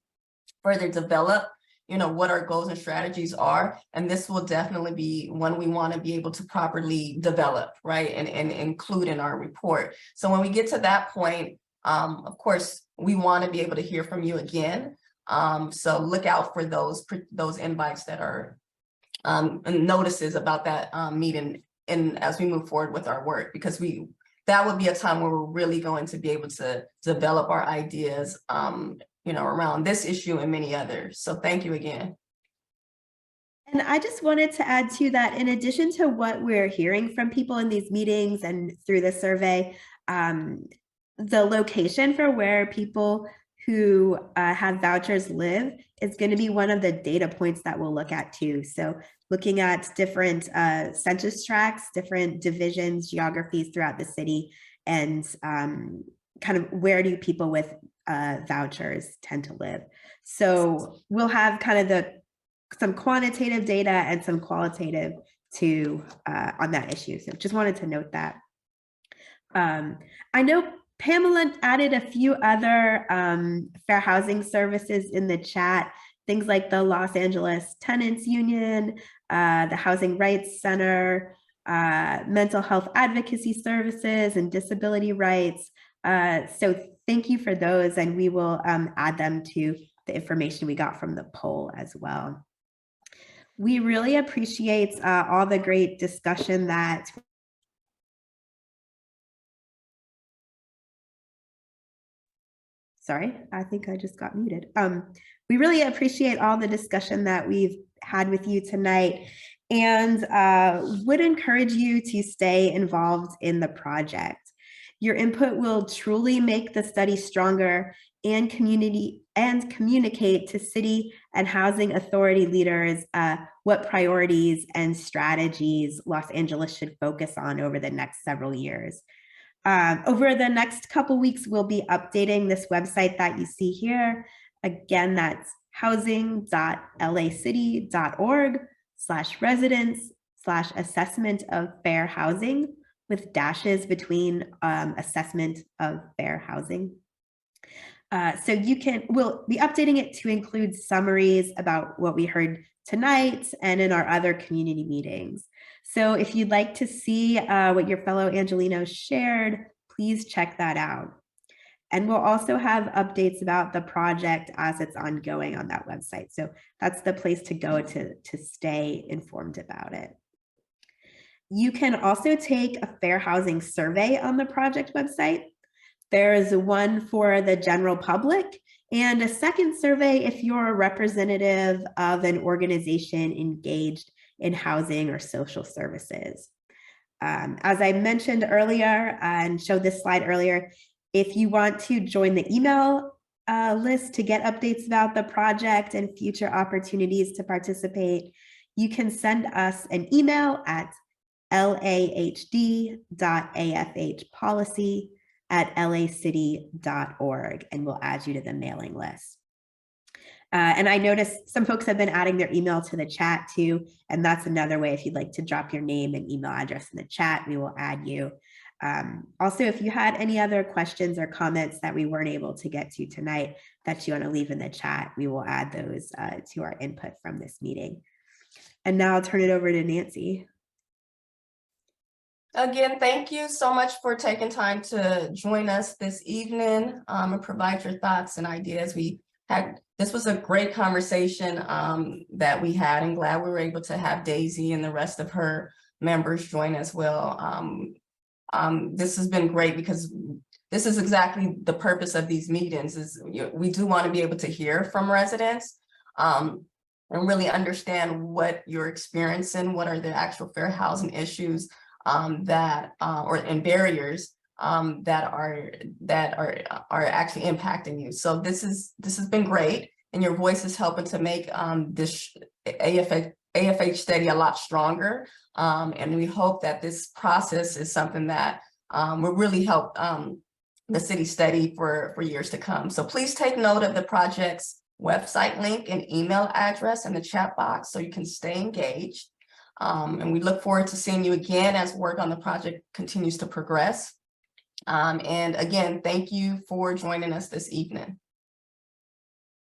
Speaker 3: further develop, what our goals and strategies are. And this will definitely be one we want to be able to properly develop, right, and include in our report. So when we get to that point, of course, we want to be able to hear from you again. So look out for those invites that are and notices about that meeting, and as we move forward with our work, because that would be a time where we're really going to be able to develop our ideas, around this issue and many others. So thank you again.
Speaker 1: And I just wanted to add to that, in addition to what we're hearing from people in these meetings and through the survey, the location for where people who have vouchers live is going to be one of the data points that we'll look at too. So looking at different census tracts, different divisions, geographies throughout the city, and kind of where do people with vouchers tend to live. So we'll have kind of some quantitative data and some qualitative too on that issue. So just wanted to note that. I know Pamela added a few other fair housing services in the chat, things like the Los Angeles Tenants Union, the Housing Rights Center, mental health advocacy services, and disability rights. So thank you for those, and we will add them to the information we got from the poll as well. We really appreciate all the great discussion that Sorry, I think I just got muted. We really appreciate all the discussion that we've had with you tonight, and would encourage you to stay involved in the project. Your input will truly make the study stronger and communicate to city and housing authority leaders what priorities and strategies Los Angeles should focus on over the next several years. Over the next couple weeks, we'll be updating this website that you see here. Again, that's housing.lacity.org/residents/assessment of fair housing, with dashes between assessment of fair housing. So we'll be updating it to include summaries about what we heard tonight and in our other community meetings. So if you'd like to see what your fellow Angelinos shared, please check that out. And we'll also have updates about the project as it's ongoing on that website. So that's the place to go to stay informed about it. You can also take a fair housing survey on the project website. There's one for the general public and a second survey if you're a representative of an organization engaged in housing or social services. As I mentioned earlier and showed this slide earlier, if you want to join the email list to get updates about the project and future opportunities to participate, you can send us an email at lahd.afhpolicy@lacity.org, and we'll add you to the mailing list. And I noticed some folks have been adding their email to the chat too, and that's another way. If you'd like to drop your name and email address in the chat, we will add you. Also, if you had any other questions or comments that we weren't able to get to tonight that you want to leave in the chat, we will add those to our input from this meeting. And now I'll turn it over to Nancy.
Speaker 3: Again, thank you so much for taking time to join us this evening and provide your thoughts and ideas. This was a great conversation that we had, and glad we were able to have Daisy and the rest of her members join as well. This has been great because this is exactly the purpose of these meetings. We do want to be able to hear from residents and really understand what you're experiencing, what are the actual fair housing issues and barriers that are actually impacting you. So this has been great, and your voice is helping to make this AFH study a lot stronger. And we hope that this process is something that will really help the city study for years to come. So please take note of the project's website link and email address in the chat box so you can stay engaged. And we look forward to seeing you again as work on the project continues to progress. And again, thank you for joining us this evening.